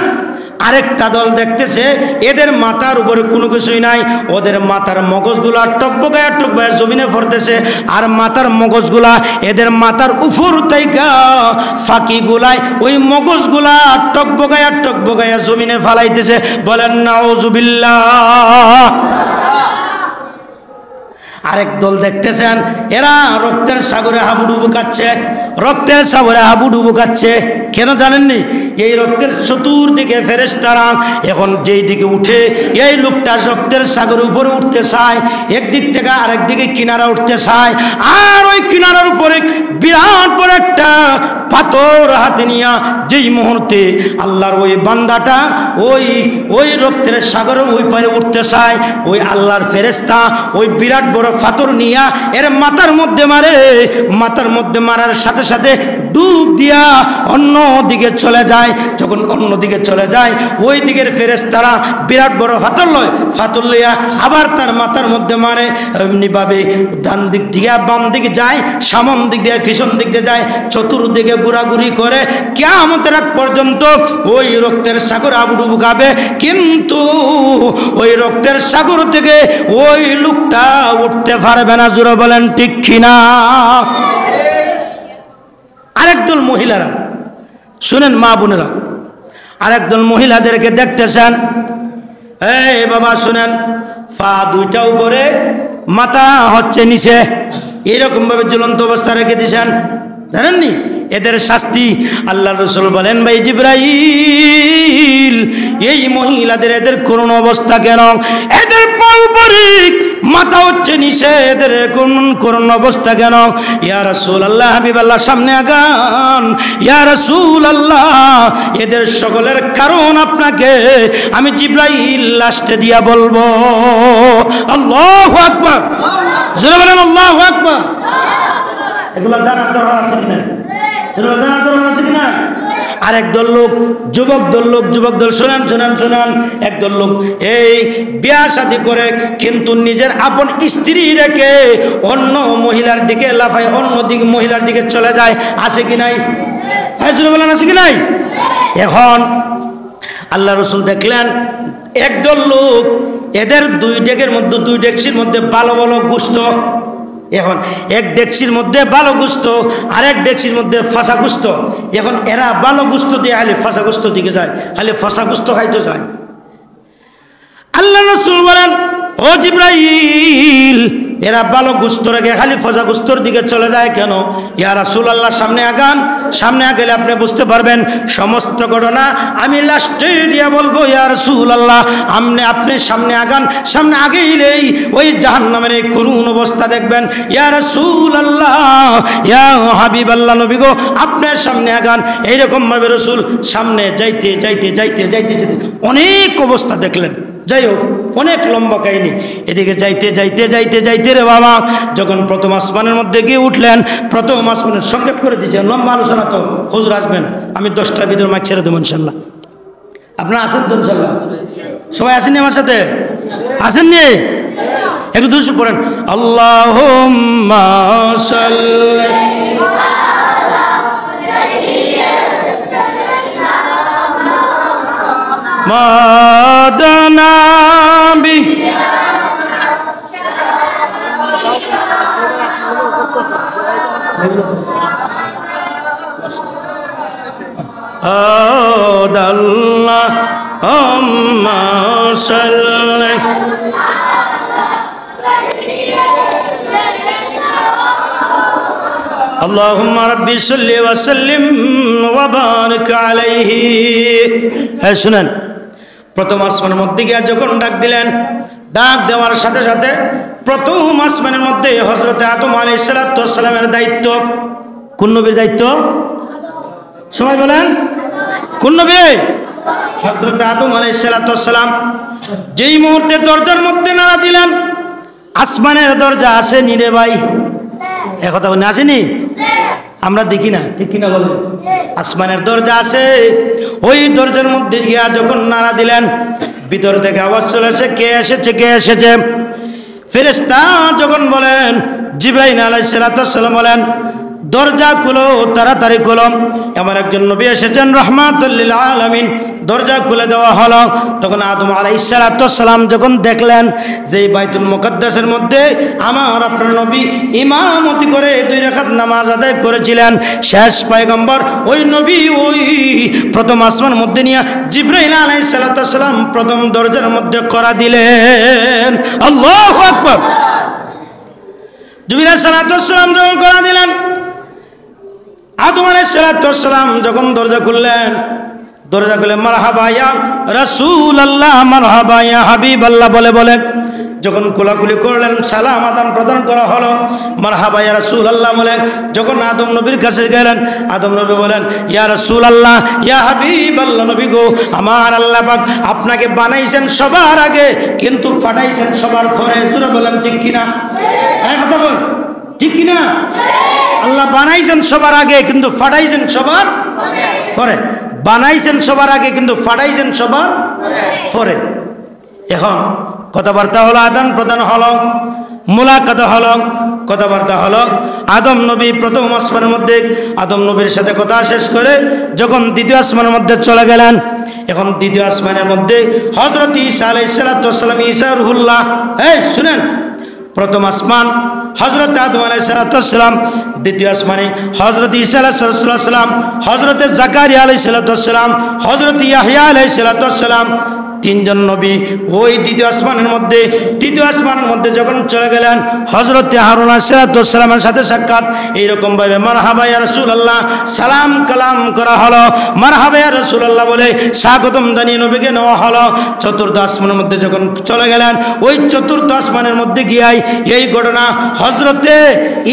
আরেকটা দল দেখতেছে এদের মাথার উপরে কোনো কিছুই নাই, ওদের মাথার মগজগুলা টকবগায় টকবগায় জমিনে পড়তেছে, আর মাথার মগজগুলা এদের মাথার উপর থেকে ফাঁকিগুলাই ওই মগজগুলা টকবগায় টকবগায় জমিনে ফালাইতেছে। বলেন নাউজুবিল্লাহ। আরেক দল দেখতেছেন এরা রক্তের সাগরে হাবুডুবু খাচ্ছে, রক্তের সাগরে হাবুডুবু খাচ্ছে। কেন জানেননি? এই রক্তের চতুর্দিকে ফেরেশতারা এখন যেই দিকে উঠে, এই লোকটা রক্তের সাগরের উপরে উঠতে চায়, একদিক থেকে আরেক দিকে কিনারা উঠতে চায়, আর ওই কিনারার উপরে বিরাট বড় একটা পাথর হাতে নিয়া যেই মুহূর্তে আল্লাহর ওই বান্দাটা ওই রক্তের সাগরে ওই পারে উঠতে চায়, ওই আল্লাহর ফেরেশতা ওই বিরাট বড় পাথর নিয়া এর মাথার মধ্যে মারে, মাথার মধ্যে মারার সাথে সাথে ডুব দিয়া অন্য দিকে চলে যায়। যখন অন্য দিকে চলে যায়, ওই দিকের ফেরেশতারা বিরাট বড় পাথর লয়, পাথর লইয়া আবার তার মাথার মধ্যে মারে। এমনিভাবে ডান দিক দিয়ে বাম দিকে যায়, সামন দিক দিয়ে পিছন দিক দিয়ে যায়, চতুর্দিকে ঘোরাঘুরি করে কিয়ামতের রাত পর্যন্ত ওই রক্তের সাগর আবুডুবু খাবে, কিন্তু ওই রক্তের সাগর থেকে ওই লোকটা উঠতে পারবে না। জোরে বলেন, ঠিক কিনা? আরেকদল মহিলারা, শুনেন মা বোনেরা, আরেকদল মহিলাদেরকে দেখতেছেন, এই বাবা শুনেন, পা দুইটা উপরে, মাথা হচ্ছে নিচে, এরকম ভাবে ঝুলন্ত অবস্থা রেখে দিয়েছেন। জানেননি এদের শাস্তি? আল্লাহ রাসূল বলেন, ভাই জিবরাইল, এই মহিলাদের এদের করুণ অবস্থা কেন? এদের পাও পরে মাথা হচ্ছে নিচে, এদের করুণ অবস্থা কেন? ইয়া রাসূলুল্লাহ, হাবিবাল্লাহ, সামনে আগান। ইয়া রাসূলুল্লাহ, এদের সকলের কারণ আপনাকে আমি জিবরাইল লাস্টে দিয়া বলবো। আল্লাহু আকবার, জোরে বলেন আল্লাহু আকবার। এগুলো জানার দরকার আছে কিনা? এগুলো জানার দরকার আছে কিনা? আর একদল লোক, যুবক দল শোনান, একদল লোক এই বিয়া শাদী করে কিন্তু নিজের আপন স্ত্রী রেখে অন্য মহিলার দিকে লাফায়, অন্য দিকে মহিলার দিকে চলে যায়। আছে কি নাই? বলেন আছে কি নাই? এখন আল্লাহ রাসূল দেখলেন একদল লোক, এদের দুই ডেকচির মধ্যে ভালো ভালো গোশত। এখন এক ডেকচির মধ্যে ভালো গোশত, আরেক ডেকচির মধ্যে ফাঁসা গোশত। এখন এরা ভালো গোশত দিয়ে খালি ফাঁসা গোশত দিকে যায়, খালি ফাঁসা গোশত খাইতে যায়। আল্লাহ রাসূল বলেন, ও জিবরাইল, এরা ভালো গোশত রেখে খালি ফাঁসা গোশতর দিকে চলে যায় কেন? ইয়া রাসূলুল্লাহ, সামনে আগান, সামনে আগেলে আপনি বুঝতে পারবেন সমস্ত ঘটনা। আমি লাস্টে দিয়া বলবো। ইয়া রাসূলুল্লাহ, আপনি সামনে আগান, সামনে আগেইলেই ওই জাহান্নামের এই করুণ অবস্থা দেখবেন। ইয়া রাসূলুল্লাহ, ইয়া হাবিবাল্লাহ, নবী গো, আপনার সামনে আগান। এইরকম ভাবে রাসূল সামনে যাইতে অনেক অবস্থা দেখলেন। যাই হোক, অনেক লম্বা কাহিনী। এদিকে যাইতে রে বাবা, যখন প্রথম আসমানের মধ্যে গিয়ে উঠলেন, প্রথম আসমানের সংক্ষেপ করে দিয়েছেন। লম্বা আলোচনা তো হুজুর আসবেন, আমি 10টার ভিতরে মাইক ছেড়ে দেবো ইনশাল্লাহ। আপনারা আসেন তো ইনশাল্লাহ? সবাই আসেননি আমার সাথে? আসেননি? একটু দুশো পড়েন। আল্লাহুম্মা সাল্লি মাদানাবি আল্লাহুম্মা সাল্লি اللهم ربي صل وسلم وبارك عليه। হ্যাঁ শুনেন, প্রথম আসমানের মধ্যে গিয়ে যখন ডাক দিলেন, ডাক দেওয়ার সাথে সাথে প্রথম আসমানের মধ্যে হযরত আদম আলাইহিস সালামের দায়িত্ব। কোন নবীর দায়িত্ব? সবাই বলেন, কোন নবী? হযরত আদম আলাইহিস সালাম। যেই মুহূর্তে দরজার মধ্যে নাড়া দিলেন, আসমানের দরজা আসেনি রে ভাই, এ কথা বলে আসেনি? আমরা দেখি না, ঠিক কিনা বলেন? আসমানের দরজা আছে। ওই দরজার মধ্যে গিয়া যখন নাড়া দিলেন, ভিতর থেকে আওয়াজ চলেছে, কে এসেছে? ফেরেশতা যখন বলেন, জিবরাইল আলাইহিস সালাম বলেন, দরজা খুলো, তাড়াতাড়ি খুলো, আমার একজন নবী এসেছেন রাহমাতুল লিল আলামিন। দরজা খুলে দেওয়া হলো। তখন আদম আলাইহিস সালাম যখন দেখলেন যে বাইতুল মুকাদ্দাসের মধ্যে আমার আপনার নবী ইমামতি করে 2 রাকাত নামাজ আদায় করেছিলেন, শেষ পয়গম্বর ওই নবী ওই প্রথম আসমানের মধ্যে নিয়ে জিবরাইল আলাইহিস সালাম প্রথম দরজার মধ্যে করা দিলেন। আল্লাহু আকবার। জিবরাইল সালাম যখন করা দিলেন, আদম আলাইহিস সালাম যখন দরজা খুললেন, দরজা খুলে মারহাবা ইয়া রাসূলুল্লাহ, মারহাবা ইয়া হাবিবাল্লাহ বলে যখন কোলাকুলি করলেন, সালাম আদান প্রদান করা হলো, মারহাবা ইয়া রাসূলুল্লাহ বলেন। যখন আদম নবীর কাছে গেলেন, আদম নবী বলেন, ইয়া রাসূলুল্লাহ, ইয়া হাবিবাল্লাহ, নবী গো, আমার আল্লাহ পাক আপনাকে বানাইছেন সবার আগে, কিন্তু ফাটাইছেন সবার পরে। জোরে বলেন ঠিক কিনা? হ্যাঁ কথা বল, ঠিক কিনা? আল্লাহ বানাইছেন সবার আগে, কিন্তু ফাটাইছেন সবার পরে। বানাইছেন সবার আগে, কিন্তু ফাটাইছেন সবার পরে। এখন কথাবার্তা হলো, আদান প্রদান হলো, মুলাকাত হলো, কথাবার্তা হলো। আদম নবী প্রথম আসমানের মধ্যে আদম নবীর সাথে কথা শেষ করে যখন দ্বিতীয় আসমানের মধ্যে চলে গেলেন, এখন দ্বিতীয় আসমানের মধ্যে হযরত ঈসা আলাইহিস সালাম, ঈসা রুহুল্লাহ। এই শুনেন, প্রথম আসমান হযরত আদম আলাইহিস সালাম, দ্বিতীয় আসমানে হযরত ঈসা আলাইহিস সালাম, হযরত জাকারিয়া আলাইহিস সালাম, হযরত ইয়াহইয়া আলাইহিস সালাম, তিনজন নবী ওই দ্বিতীয় আসমানের মধ্যে যখন চলে গেলেন, হযরতে হারুন আলাইহিস সালামের সাথে সাক্ষাৎ। এইরকম ভাবে মারহাবা ইয়া রাসূলুল্লাহ সালাম কালাম করা হলো, মারহাবা ইয়া রাসূলুল্লাহ বলে স্বাগতম জানিয়ে নবীকে নেওয়া হলো। চতুর্থ আসমানের মধ্যে যখন চলে গেলেন, ওই চতুর্থ আসমানের মধ্যে গিয়াই এই ঘটনা হযরতে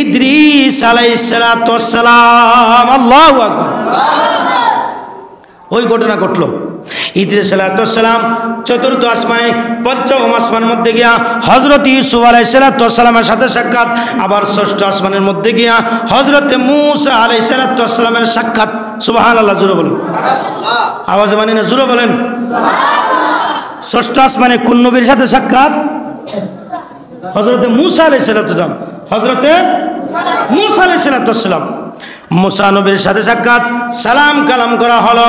ইদ্রিস আলাইহিস সালাম, আল্লাহু আকবার, ওই ঘটনা ঘটলো। ইদ্রিস আলাইহিস সালাম চতুর্থ আসমানে, পঞ্চম আসমানের মধ্যে গিয়া হযরত ইউসুফ আলাইহিস সালামের সাথে সাক্ষাৎ। আবার ষষ্ঠ আসমানের মধ্যে গিয়া হযরতে মূসা আলাইহিস সালামের সাক্ষাৎ। সুবহানাল্লাহ, জোরে বলেন, আওয়াজ মানি না, জোরে বলেন। ষষ্ঠ আসমানে কোন নবীর সাথে সাক্ষাৎ? হযরতে মূসা আলাইহিস সালাম, হযরতে মূসা আলাইহিস সালাম। মূসা নবীর সাথে সাক্ষাৎ, সালাম কালাম করা হলো,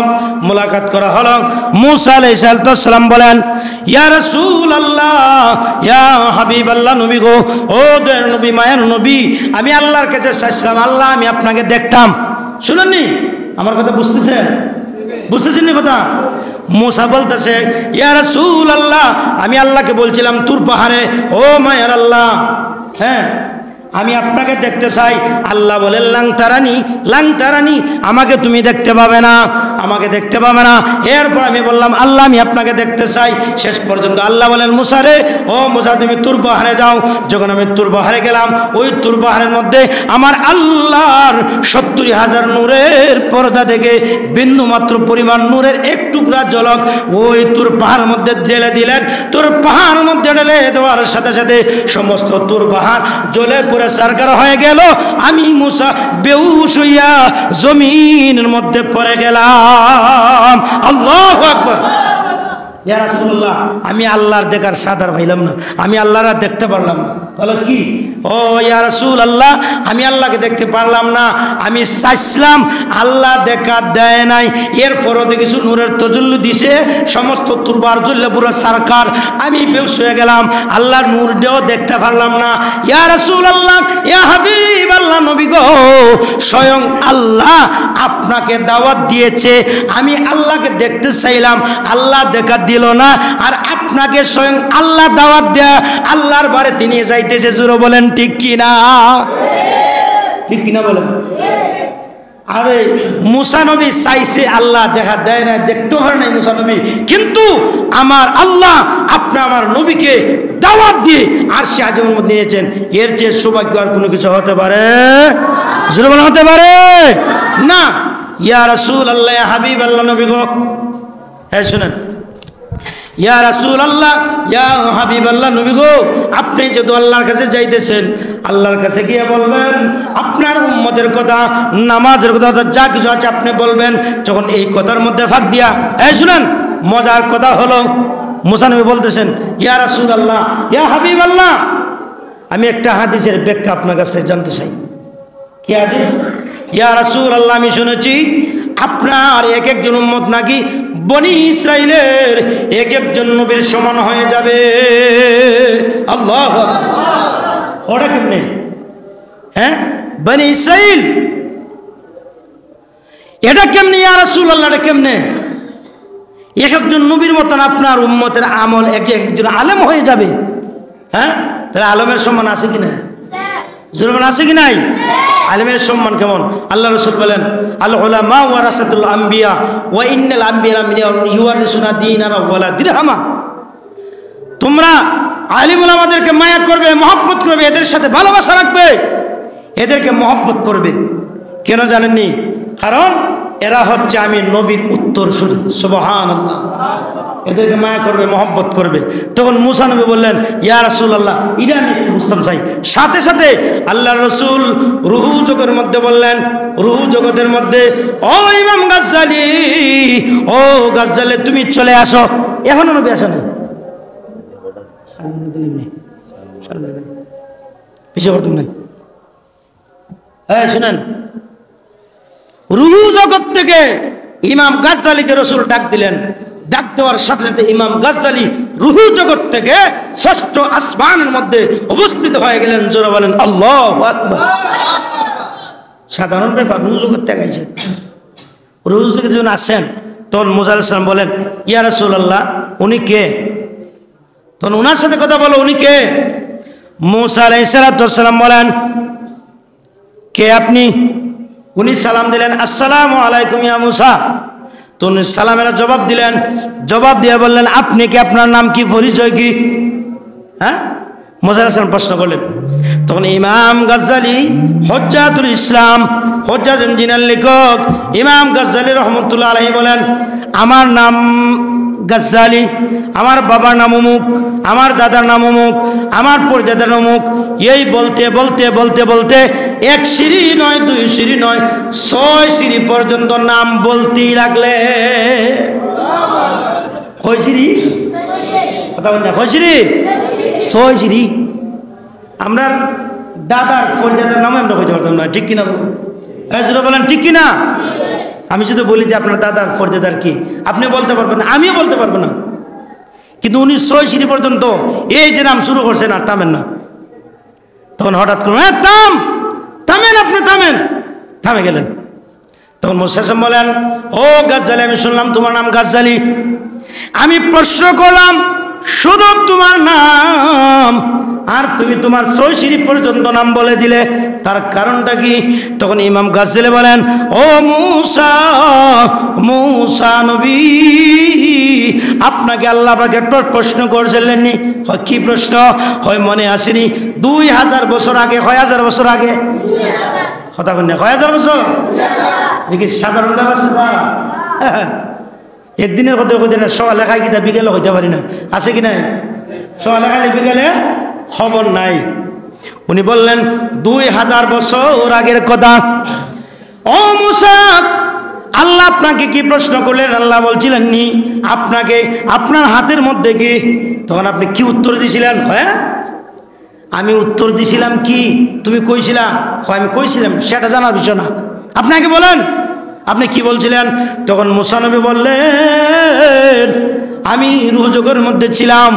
মুলাকাত করা হলো। মূসা আলাইহিস সালাম বলেন, ইয়া রাসূলুল্লাহ, ইয়া হাবিবাল্লাহ, নবী গো, ও দয়ার নবী, মায়ের নবী, আমি আল্লাহর কাছে চাইছিলাম, আল্লাহ আমি আপনাকে দেখতাম। শুনেননি আমার কথা? বুঝতেছেন না কথা? মূসা বলতেছে, ইয়া রাসূলুল্লাহ, আমি আল্লাহকে বলছিলাম তুর পাহাড়ে, ও মায়ের আল্লাহ, হ্যাঁ আমি আপনাকে দেখতে চাই। আল্লাহ বলেন, লাং তারানি, আমাকে তুমি দেখতে পাবে না, আমাকে দেখতে পাবে না। এরপর আমি বললাম, আল্লাহ আমি আপনাকে দেখতে চাই। শেষ পর্যন্ত আল্লাহ বলেন, মূসা রে, ও মূসা তুমি তুর পাহাড়ে যাও। যখন আমি তুর পাহাড়ে গেলাম, ওই তুর পাহাড়ের মধ্যে আমার আল্লাহর 70,000 নূরের পর্দা থেকে বিন্দু মাত্র পরিমাণ নূরের এক টুকরা ঝলক ওই তুর পাহাড়ের মধ্যে ঢেলে দিলেন। তুর পাহাড়ের মধ্যে ঢেলে দেওয়ার সাথে সাথে সমস্ত তুর পাহাড় জ্বলে পড়ে সরকার হয়ে গেল। আমি মূসা বেহুশ হইয়া জমিনের মধ্যে পড়ে গেলাম। আল্লাহু আকবার। ইয়া রাসূলুল্লাহ, আমি আল্লাহর দেখার সাদার পাইলাম না, আমি আল্লাহর দেখতে পারলাম না। তাহলে কি? ও ইয়া রাসূলুল্লাহ, আমি আল্লাহকে দেখতে পারলাম না, আমি চাইছিলাম, আল্লাহ দেখা দেয় নাই। এরপরও কিছু নূরের তজল্লু দিছে, সমস্ত তুরবার জ্বললে পুরো সরকার, আমি বেহুশ হয়ে গেলাম, আল্লাহর নূর দেও দেখতে পারলাম না। ইয়া রাসূলুল্লাহ, ইয়া হাবিবাল্লাহ, নবী গো, স্বয়ং আল্লাহ আপনাকে দাওয়াত দিয়েছে, আমি আল্লাহকে দেখতে চাইলাম, আল্লাহ দেখা দিল না, আর আপনাকে স্বয়ং আল্লাহ দাওয়াত দেয়া আল্লাহর বাড়িতে নিয়ে যাইতেছে। জোরে বলেন ঠিক কিনা? ঠিক কিনা বলেন? আরে মূসা নবী চাইছে, আল্লাহ দেখা দেয় না, দেখতে পারে নাই মূসা নবী, কিন্তু আমার আল্লাহ আপনি আমার নবীকে দাওয়াত দিয়ে আরশে আজিমের মধ্যে নিয়েছেন। এর চেয়ে সৌভাগ্য আর কোনো কিছু হতে পারে? জোরে বলেন, হতে পারে না। ইয়া রাসূলুল্লাহ, ইয়া হাবিবাল্লাহ, নবী গো, হ্যাঁ শুনেন, ইয়া রাসূলুল্লাহ, ইয়া হাবিবাল্লাহ, নবী গো, আপনি যেহেতু আল্লাহর কাছে যাইতেছেন, আল্লাহর কাছে গিয়ে বলবেন আপনার উম্মতের কথা, নামাজের কথা, যা কিছু আছে আপনি বলবেন। যখন এই কথার মধ্যে ফাঁক দিয়া, এই শুনেন, মজার কথা হলো, মূসা নবী বলতেছেন, ইয়া রাসূলুল্লাহ, ইয়া হাবিবাল্লাহ, আমি একটা হাদিসের ব্যাখ্যা আপনার কাছ থেকে জানতে চাই। কি হাদিস? ইয়া রাসূলুল্লাহ, আমি শুনেছি আপনার এক একজন উম্মত নাকি বনি ইসরাইলের এক একজন নবীর সমান হয়ে যাবে। আল্লাহু আকবার। ওটা কেমনে? হ্যাঁ, বনি ইসরাইল, এটা কেমনে ইয়া রাসূলুল্লাহ? এটা কেমনে? এক একজন নবীর মতন আপনার উম্মতের আমল একজন আলেম হয়ে যাবে। হ্যাঁ, তাহলে আলেমের সম্মান আছে কি না? জোরমান আছে কি নাই? আলেমের সম্মান কেমন? আল্লাহ রাসূল বলেন, আল উলামা ওয়ারাসাতুল আম্বিয়া ওয়া ইন্নাল আম্বিয়া ইউয়ারিসুনা দীনারা ওয়ালা দিরহামা। তোমরা আলিম উলামাদেরকে মায়া করবে, মহব্বত করবে, এদের সাথে ভালোবাসা রাখবে, এদেরকে মহব্বত করবে। কেন জানেননি? কারণ এরা হচ্ছে আমি নবীর উত্তরসূরি। সুবহানাল্লাহ। এদেরকে মায়া করবে, মহব্বত করবে। তখন মূসা নবী বললেন, ইয়া রাসূলুল্লাহ, এটা আমি একটু বুঝতাম চাই। সাথে সাথে আল্লাহ রসুল রুহু জগতের মধ্যে বললেন, রুহু জগতের মধ্যে, ও ইমাম গাজ্জালি, ও গাজ্জালি, তুমি চলে আসো। এখনো নবী আসে না, পিছিয়ে পড়তাম নাই। হ্যাঁ শুনেন, রুহু জগৎ থেকে ইমাম গাজ্জালিকে রসুল ডাক দিলেন। ডাক দেওয়ার সাথে সাথে ইমাম গাজ্জালি রুহু জগৎ থেকে ষষ্ঠ আসমানের মধ্যে উপস্থিত হয়ে গেলেন। জোরে বলেন আল্লাহু আকবার। সাধারণ ব্যাপার, রুহু জগৎ থেকে আইছেন। রুহু থেকে যখন আসেন তখন মূসা আলাইহিস সালাম বলেন, ইয়া রাসূলুল্লাহ, উনি কে? তখন ওনার সাথে কথা বলো, উনি কে? মূসা আলাইহিস সালাম বলেন, কে আপনি? উনি সালাম দিলেন, আসসালামু আলাইকুম ইয়া মূসা। তো উনি সালামের জবাব দিলেন, জবাব দিয়ে বললেন, আপনি কি, আপনার নাম কি, পরিচয় কি? হ্যাঁ, মূসা আলাইহিস সালাম প্রশ্ন করলেন। তখন ইমাম গাজ্জালি হুজ্জাতুল ইসলাম, হুজ্জাতুল জিনার লেখক ইমাম গাজ্জালি রহমতুল্লাহ আলাইহি বলেন, আমার নাম গাজ্জালি, আমার বাবার নাম অমুক, আমার দাদার নাম অমুক, আমার পরদাদার নাম অমুক। এই বলতে বলতে বলতে বলতে 1 সিঁড়ি নয়, 2 সিঁড়ি নয়, 6 সিঁড়ি পর্যন্ত নাম বলতেই লাগলে। কয় সিঁড়ি? কথা বল না, কয় সিঁড়ি? 6 সিঁড়ি। আমরা দাদার পরদাদার নাম আমরা কইতে পারতাম না, ঠিক কিনা বলেন? ঠিক কিনা? আমি শুধু বলি যে আপনার দাদার পরদাদার কি, আপনি বলতে পারবেন না, আমিও বলতে পারবো না। কিন্তু উনি 6 সিঁড়ি পর্যন্ত এই যে নাম শুরু করছেন, আর থামেন না। তখন হঠাৎ করে, থামেন, আপনি থামেন। থামে গেলেন। তখন মূসা আলাইহিস সালাম বলেন, ও গাজ্জালি, আমি শুনলাম তোমার নাম গাজ্জালি, আমি প্রশ্ন করলাম শুধু তোমার নাম, আর তুমি তোমার 6 সিঁড়ি পর্যন্ত নাম বলে দিলে, তার কারণটা কি? তখন ইমাম গাজ্জালি বলেন, ও মূসা নবী, আপনাকে আল্লাহ পাক একটা প্রশ্ন করেছিলেননি? কি প্রশ্ন? হয় মনে আসেনি? 2000 বছর আগে, 1000 বছর আগে, কথা বলেন, 1000 বছর নাকি সাধারণ ব্যবস্থা? একদিনের কথা কইতে না, সকালে খাই কিনা বিকেলে হইতে পারি না, আছে কি নাই? সকালে খাইলে বিকেলে খবর নাই। উনি বললেন 2000 বছর আগের কথা। ও মূসা, আল্লাহ আপনাকে কি প্রশ্ন করলেন? আল্লাহ বলছিলেন নি আপনাকে, আপনার হাতের মধ্যে কি? তখন আপনি কি উত্তর দিয়েছিলেন? হ্যাঁ, আমি উত্তর দিছিলাম কি? তুমি কইছিলা? আমি কইছিলাম, সেটা জানার বিষয় না, আপনাকে বলেন আপনি কি বলছিলেন? তখন মূসা নবী বললেন, আমি রূহ জগতের মধ্যে ছিলাম।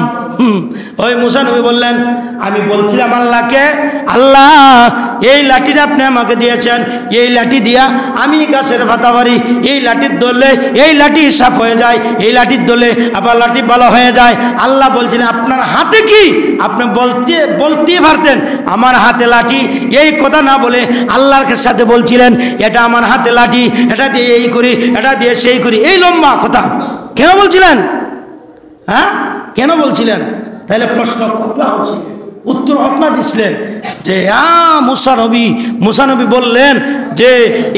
ওই মূসা নবী বললেন, আমি বলছিলাম আল্লাহকে, আল্লাহ এই লাঠিটা আপনি আমাকে দিয়েছেন, এই লাঠি দিয়া আমি গাছের পাতা পারি, এই লাঠির ধরলে এই লাঠি সাফ হয়ে যায়, এই লাঠির ধরলে আবার লাঠি ভালো হয়ে যায়। আল্লাহ বলছিলেন আপনার হাতে কি? আপনি বলতেই পারতেন আমার হাতে লাঠি, এই কথা না বলে আল্লাহর সাথে বলছিলেন এটা আমার হাতে লাঠি, এটা দিয়ে এই করি, এটা দিয়ে সেই করি, এই লম্বা কথা কেন বলছিলেন? হ্যাঁ, কেন বলছিলেন? তাহলে প্রশ্ন কতলা হচ্ছে, উত্তর হতলা দিছিলেন যে মূসা নবী বললেন যে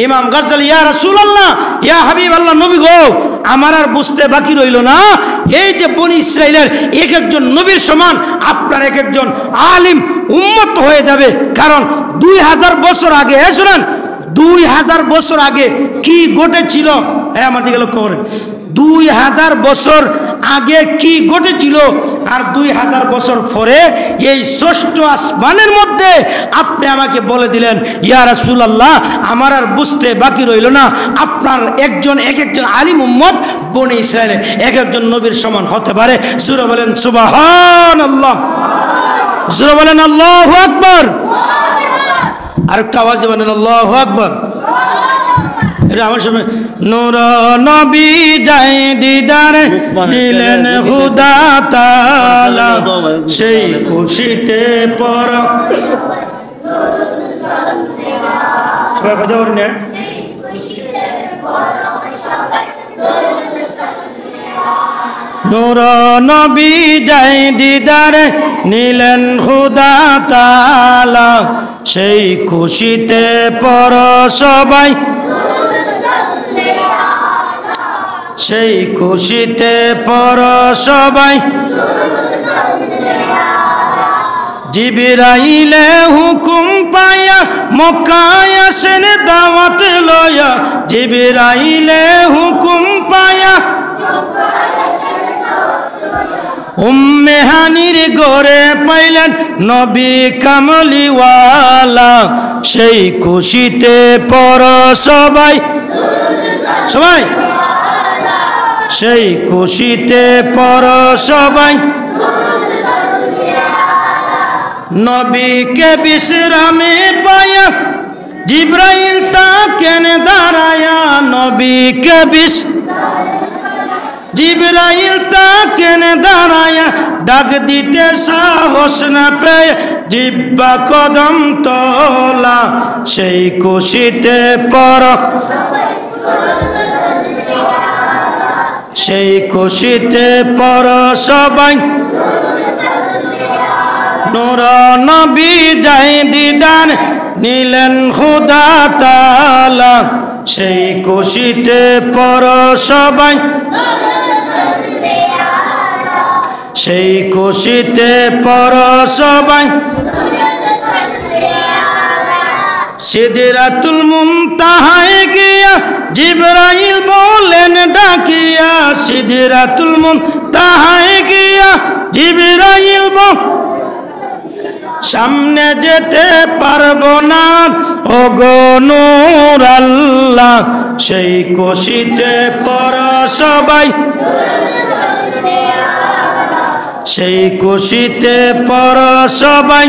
ইমাম গাজ্জালি, ইয়া রাসূলুল্লাহ, ইয়া হাবিবাল্লাহ, নবী গো, আমার আর বুঝতে বাকি রইল না, এই যে বনি ইসরাইলের এক একজন নবীর সমান আপনার এক একজন আলিম উম্মত হয়ে যাবে। কারণ 2000 বছর আগে, শুনেন, 2000 বছর আগে কি ঘটেছিল? আমার দিকে লক্ষ্য করেন, 2000 বছর আগে কি ঘটেছিল, আর 2000 বছর পরে এই 6ষ্ঠ আসমানের মধ্যে আপনি আমাকে বলে দিলেন ইয়া রাসূলুল্লাহ, আমার আর বুঝতে বাকি রইল না, আপনার একজন এক একজন আলিম উম্মত বনি ইসরায়েলে এক একজন নবীর সমান হতে পারে। জোরে বলেন সুবহানাল্লাহ, জোরে বলেন আল্লাহু আকবার, আরেকটা আওয়াজে বলেন আল্লাহু আকবার। এটা আমার সামনে, নূর নবী যাই দিদারে দিলেন খুদা তাআলা, সেই খুশিতে পর সবাই কথা বলেন, নূর নবী যাই দিদারে নিলেন খুদা তাআলা, সেই খুশিতে পর সবাই, সেই খুশিতে পর সবাই, জিবরাইলে হুকুম পায়া মক্কায় আসেন দাওয়াত লয়া, জিবরাইলে হুকুম পায়া উম্মে হানির ঘরে পাইলেন নবী কামলিওয়ালা, সেই খুশিতে পর সবাই, সবাই সেই খুশিতে পর সবাই, নবীকে বিশ্রামে পায়া জিবরাইল তাকেন দাঁড়ায়া, নবীকে জিবরাইল তাকেন ডাক দিতে সাহস না পেয়ে জিহ্বা কদম তোলা, সেই খুশিতে পর সেই খুশিতে পর সবাই নূর নবী যাই দিদার নিলেন খোদা তাআলা, সেই খুশিতে পর সবাই সেই খুশিতে পর সবাই সিদরাতুল মুনতাহায় গিয়া জিবরাইল বলেন ডাকিয়া, সিদরাতুল মুনতাহায় গিয়া জিবরাইল সামনে যেতে পারবো না ওগো নূর আল্লাহ, সেই খুশিতে পর সবাই সেই খুশিতে পর সবাই।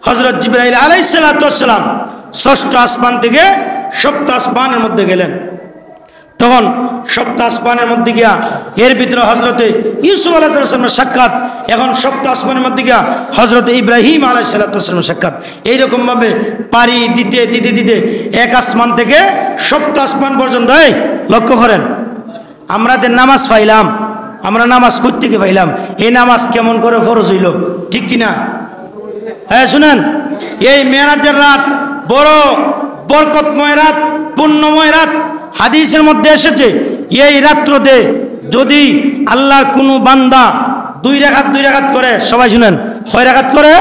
হযরত জিবরাইল আলাইহিস সালাতু ওয়াস সালাম ষষ্ঠ আসমান থেকে সপ্ত আসমানের মধ্যে গেলেন। তখন সপ্ত আসমানের মধ্যে গিয়া এর ভিতরে হযরতে ইউসুফ আলাইহিস সালামের সাক্ষাৎ, এখন সপ্ত আসমানের মধ্যে গিয়া হযরতে ইব্রাহিম আলাইহিস সালামের সাক্ষাৎ। এইরকম ভাবে পারি দিতে দিতে দিতে এক আসমান থেকে সপ্ত আসমান পর্যন্ত। লক্ষ্য করেন, আমরা যে নামাজ পাইলাম, আমরা নামাজ কই থেকে পাইলাম? এই নামাজ কেমন করে ফরজ হইল, ঠিক কিনা? হ্যাঁ শুনেন, এই মেরাজের রাত বড় বরকতময় রাত, পুণ্যময় রাত। হাদিসের মধ্যে এসেছে এই রাত্রতে যদি আল্লাহর কোনো বান্দা দুই রাকাত করে, সবাই শুনেন, কয় রাকাত করে?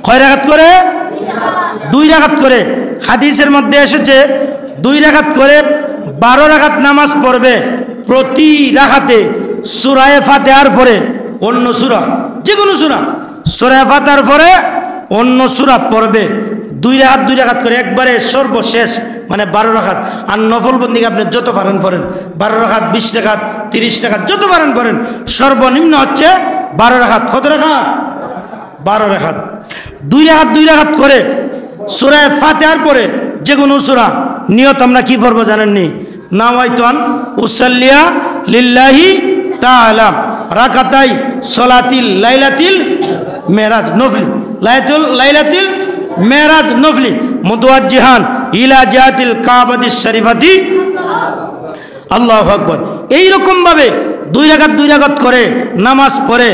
কয় রাকাত করে? দুই রাকাত করে। হাদিসের মধ্যে এসেছে 2 রাকাত করে 12 রাকাত নামাজ পড়বে। প্রতি রাকাতে সূরা ফাতিহার পরে অন্য সূরা, যে কোনো সূরা, সূরা ফাতিহার পরে অন্য সূরা পড়বে। 2 রাকাত করে, একবারে সর্বশেষ মানে 12 রাকাত। আর নফল বন্দিকে আপনি যত পারেন পড়েন, 12 রাকাত, 20 রাকাত, 30 রাকাত, যত পারেন পড়েন। সর্বনিম্ন হচ্ছে 12 রাকাত। কত রাকাত? 12 রাকাত। 2 রাকাত করে সূরা ফাতিহার পরে যে কোনো সূরা নিয়ত আমরা কি পড়ব জানেননি? নাওয়াইতুন উসাল্লিয়া লিল্লাহি তাআলা রাকাতাই সলাতিল লাইলাতিল মেরাজ নফলি, লাইলাতিল মেরাজ নফলি মুতাওয়াজ্জিহান ইলা জিহাতিল কাবাতিশ শরীফাতি। আল্লাহু আকবার। এই রকম ভাবে 2 রাকাত করে নামাজ পড়ে,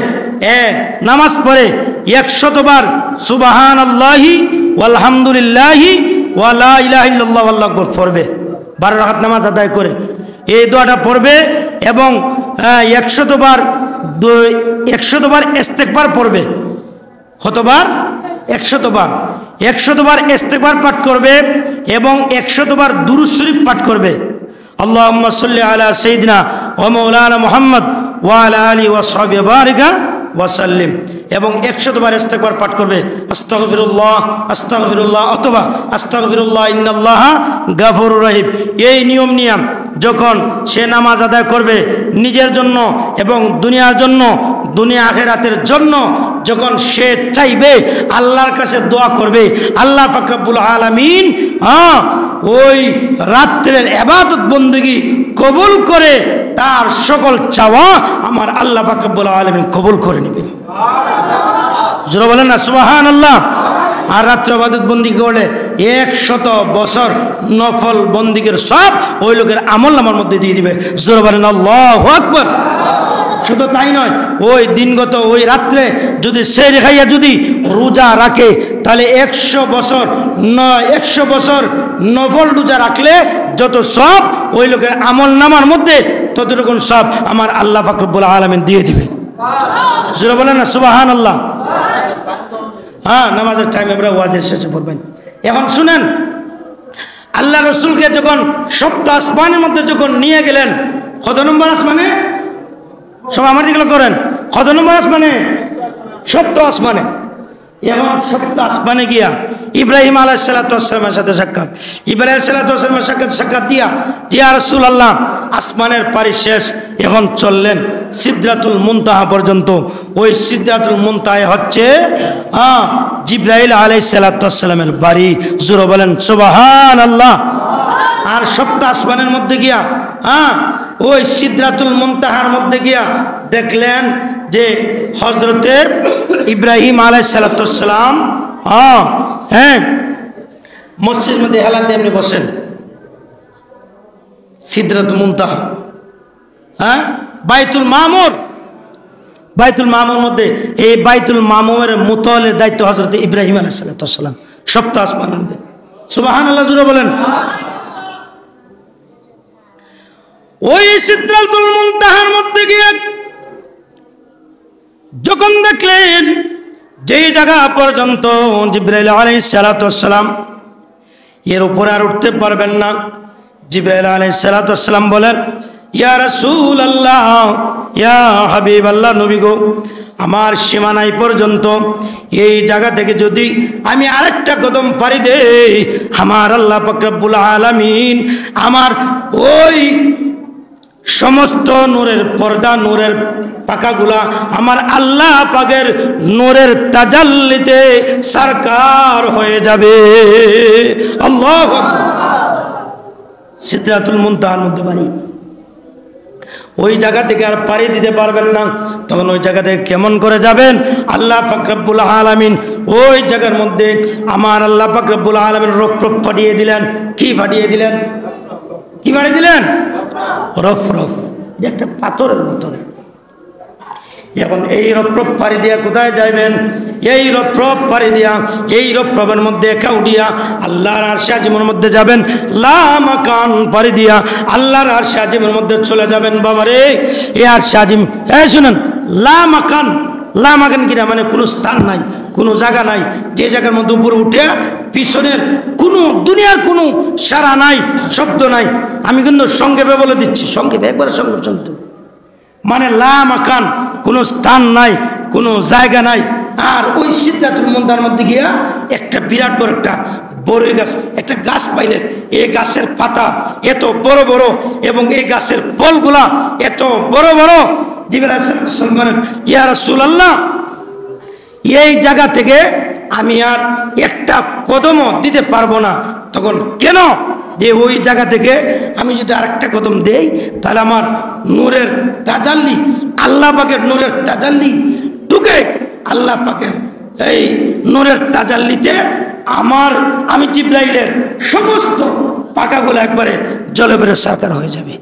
নামাজ পড়ে 100 বার সুবহানাল্লাহি ওয়ালহামদুলিল্লাহি ওয়া লা ইলাহা ইল্লাল্লাহু আল্লাহু আকবার পড়বে। 12 রাকাত নামাজ আদায় করে এই দোয়াটা পড়বে এবং 100 বার ইস্তেগফার পড়বে। কতবার? 100 বার। 100 বার ইস্তেগফার পাঠ করবে এবং 100 বার দুরূদ শরীফ পাঠ করবে। আল্লাহুম্মা সাল্লি আলা সাইয়্যিদিনা ওয়া মাওলানা মুহাম্মদ ওয়া আলা আলিহি ওয়া সাহবিহি বারিকা ওয়া সাল্লিম। এবং 100 বার ইস্তেগফার পাঠ করবে, আস্তাগফিরুল্লাহ আস্তাগফিরুল্লাহ অথবা আস্তাগফিরুল্লাহ ইন্নাল্লাহা গাফুরুর রহিম। এই নিয়ম যখন সে নামাজ আদায় করবে নিজের জন্য এবং দুনিয়ার জন্য, দুনিয়া আখিরাতের জন্য, যখন সে চাইবে আল্লাহর কাছে দোয়া করবে, আল্লাহ পাক রব্বুল আলামিন ওই রাত্রের ইবাদত বندگی কবুল করে তার সকল চাওয়া আমার আল্লাহ পাক রব্বুল আলামিন কবুল করে নেবে। জোরে বলেন না সুবহানাল্লাহ। আর রাত্রে ইবাদত বندگی করলে 100 বছর নফল বندگির সব ওই লোকের আমলনামার মধ্যে দিয়ে দিবে। জোরে বলেন আল্লাহু আকবার। শুধু তাই নয়, ওই দিনগত ওই রাত্রে যদি সেহরি খাইয়া যদি রোজা রাখে তাহলে 100 বছর নফল রোজা রাখলে যত সব ওই লোকের আমলনামার মধ্যে ততটুকু সব আমার আল্লাহ পাক রব্বুল আলামিন দিয়ে দিবে। জোরে বলেন না সুবহানাল্লাহ। নামাজের টাইমে আমরা ওয়াজের শেষে পড়বেন। এখন শুনেন, আল্লাহ রসুলকে যখন সপ্ত আসমানের মধ্যে যখন নিয়ে গেলেন, কত নম্বর আসমানে? সব আমার দিকে করেন, কত নম্বর আসমানে? সপ্ত আসমানে। এবং সপ্ত আসমানে গিয়া ইব্রাহিম আলাইহিস সালাতু ওয়াস সালামের সাথে সাক্ষাৎ। ইব্রাহিম আলাইহিস সালাতু ওয়াস সালামের সাক্ষাৎ দিয়া ইয়া রাসূলুল্লাহ আসমানের পারি শেষ, এখন চললেন সিদরাতুল মুনতাহা পর্যন্ত। ওই সিদরাতুল মুনতাহা হচ্ছে জিবরাইল আলাইহিস সালাতু ওয়াস সালামের বাড়ি। জোরে বলেন সুবহানাল্লাহ। আর সপ্ত আসমানের মধ্যে গিয়া ওই সিদরাতুল মুনতাহার মধ্যে গিয়া দেখলেন যে হযরতে ইব্রাহিম আলাইহিস সালাম হ্যাঁ মসজিদের মধ্যে হেলাতে এমনি বসেন, সিদরাতুল মুনতাহা, হ্যাঁ বাইতুল মামুর, বাইতুল মামুর মধ্যে, এই বাইতুল মামুরের মুতওয়ালির দায়িত্ব হযরত ইব্রাহিম আলাইহিস সালাম, সপ্ত আসমানের মধ্যে। সুবহানাল্লাহ জুড়ে বলেন। ওই সিদরাতুল মুনতাহার মধ্যে গিয়ে যখন দেখলেন যেই জায়গা পর্যন্ত জিবরাইল আলাইহিস সালাম এর উপরে আর উঠতে পারবেন না, জিবরাইল আলাইহিস সালাম বলেন, ইয়া রাসূলুল্লাহ, ইয়া হাবিবাল্লাহ, নবী গো, আমার সীমানায় পর্যন্ত এই জায়গা থেকে যদি আমি আরেকটা কদম পাড়ি দেই, আমার আল্লাহ পাক রব্বুল আলামিন আমার ওই সমস্ত নূরের পর্দা, নূরের পাকাগুলা আমার আল্লাহ পাকের নূরের তাজাল্লিতে সরকার হয়ে যাবে। আল্লাহু আকবার। সিদরাতুল মুনতাহার মধ্যে বাড়ি, ওই জায়গা থেকে আর পাড়ি দিতে পারবেন না। তখন ওই জায়গা থেকে কেমন করে যাবেন? আল্লাহ পাক রব্বুল আলামিন ওই জায়গার মধ্যে আমার আল্লাহ পাক রব্বুল আলামিন রফরফ পাঠিয়ে দিলেন। কি পাঠিয়ে দিলেন? কি পাঠিয়ে দিলেন? রফরফ, একটা পাথরের মতন। এখন এই রফরফ পাড়ি দিয়া কোথায় যাইবেন? এই রফরফ পাড়ি দিয়া, এই রফরফের মধ্যে একা উঠিয়া আল্লাহর আরশে আজিমের মধ্যে যাবেন। লা মাকান পাড়ি দিয়া আল্লাহর আরশে আজিমের মধ্যে চলে যাবেন। বাবারে, এই আরশে আজিম, এই শুনেন, লা মাকান, লা মাকান কিনা মানে কোনো স্থান নাই, কোনো জায়গা নাই, যে জায়গার মধ্যে উপরে উঠে পিছনের কোনো দুনিয়ার কোনো সারা নাই, শব্দ নাই। আমি কিন্তু সংক্ষেপে বলে দিচ্ছি, সংক্ষেপে, একবারে সংক্ষেপ শুনতে, মানে লা মাকান, কোনো স্থান নাই, কোনো জায়গা নাই। আর ওই সিদরাতুল মুনতাহার মধ্যে গিয়া একটা বিরাট বড় একটা বড়ই গাছ, একটা গাছ পাইলেন। এই গাছের পাতা এত বড় বড় এবং এই গাছের ফলগুলা এত বড় বড়। জিবরাইল বলেন, ইয়া রাসূলুল্লাহ, এই জায়গা থেকে আমি আর একটা কদমও দিতে পারবো না। তখন কেন? যে ওই জায়গা থেকে আমি যদি আরেকটা কদম দেই তাহলে আমার নূরের তাজাল্লি, আল্লাহ পাকের নূরের তাজাল্লি ঢুকে আল্লাহ পাকের এই নূরের তাজাল্লিতে আমি জিবরাইলের সমস্ত পাকাগুলো একবারে জলে বেড়ে সাকার হয়ে যাবে।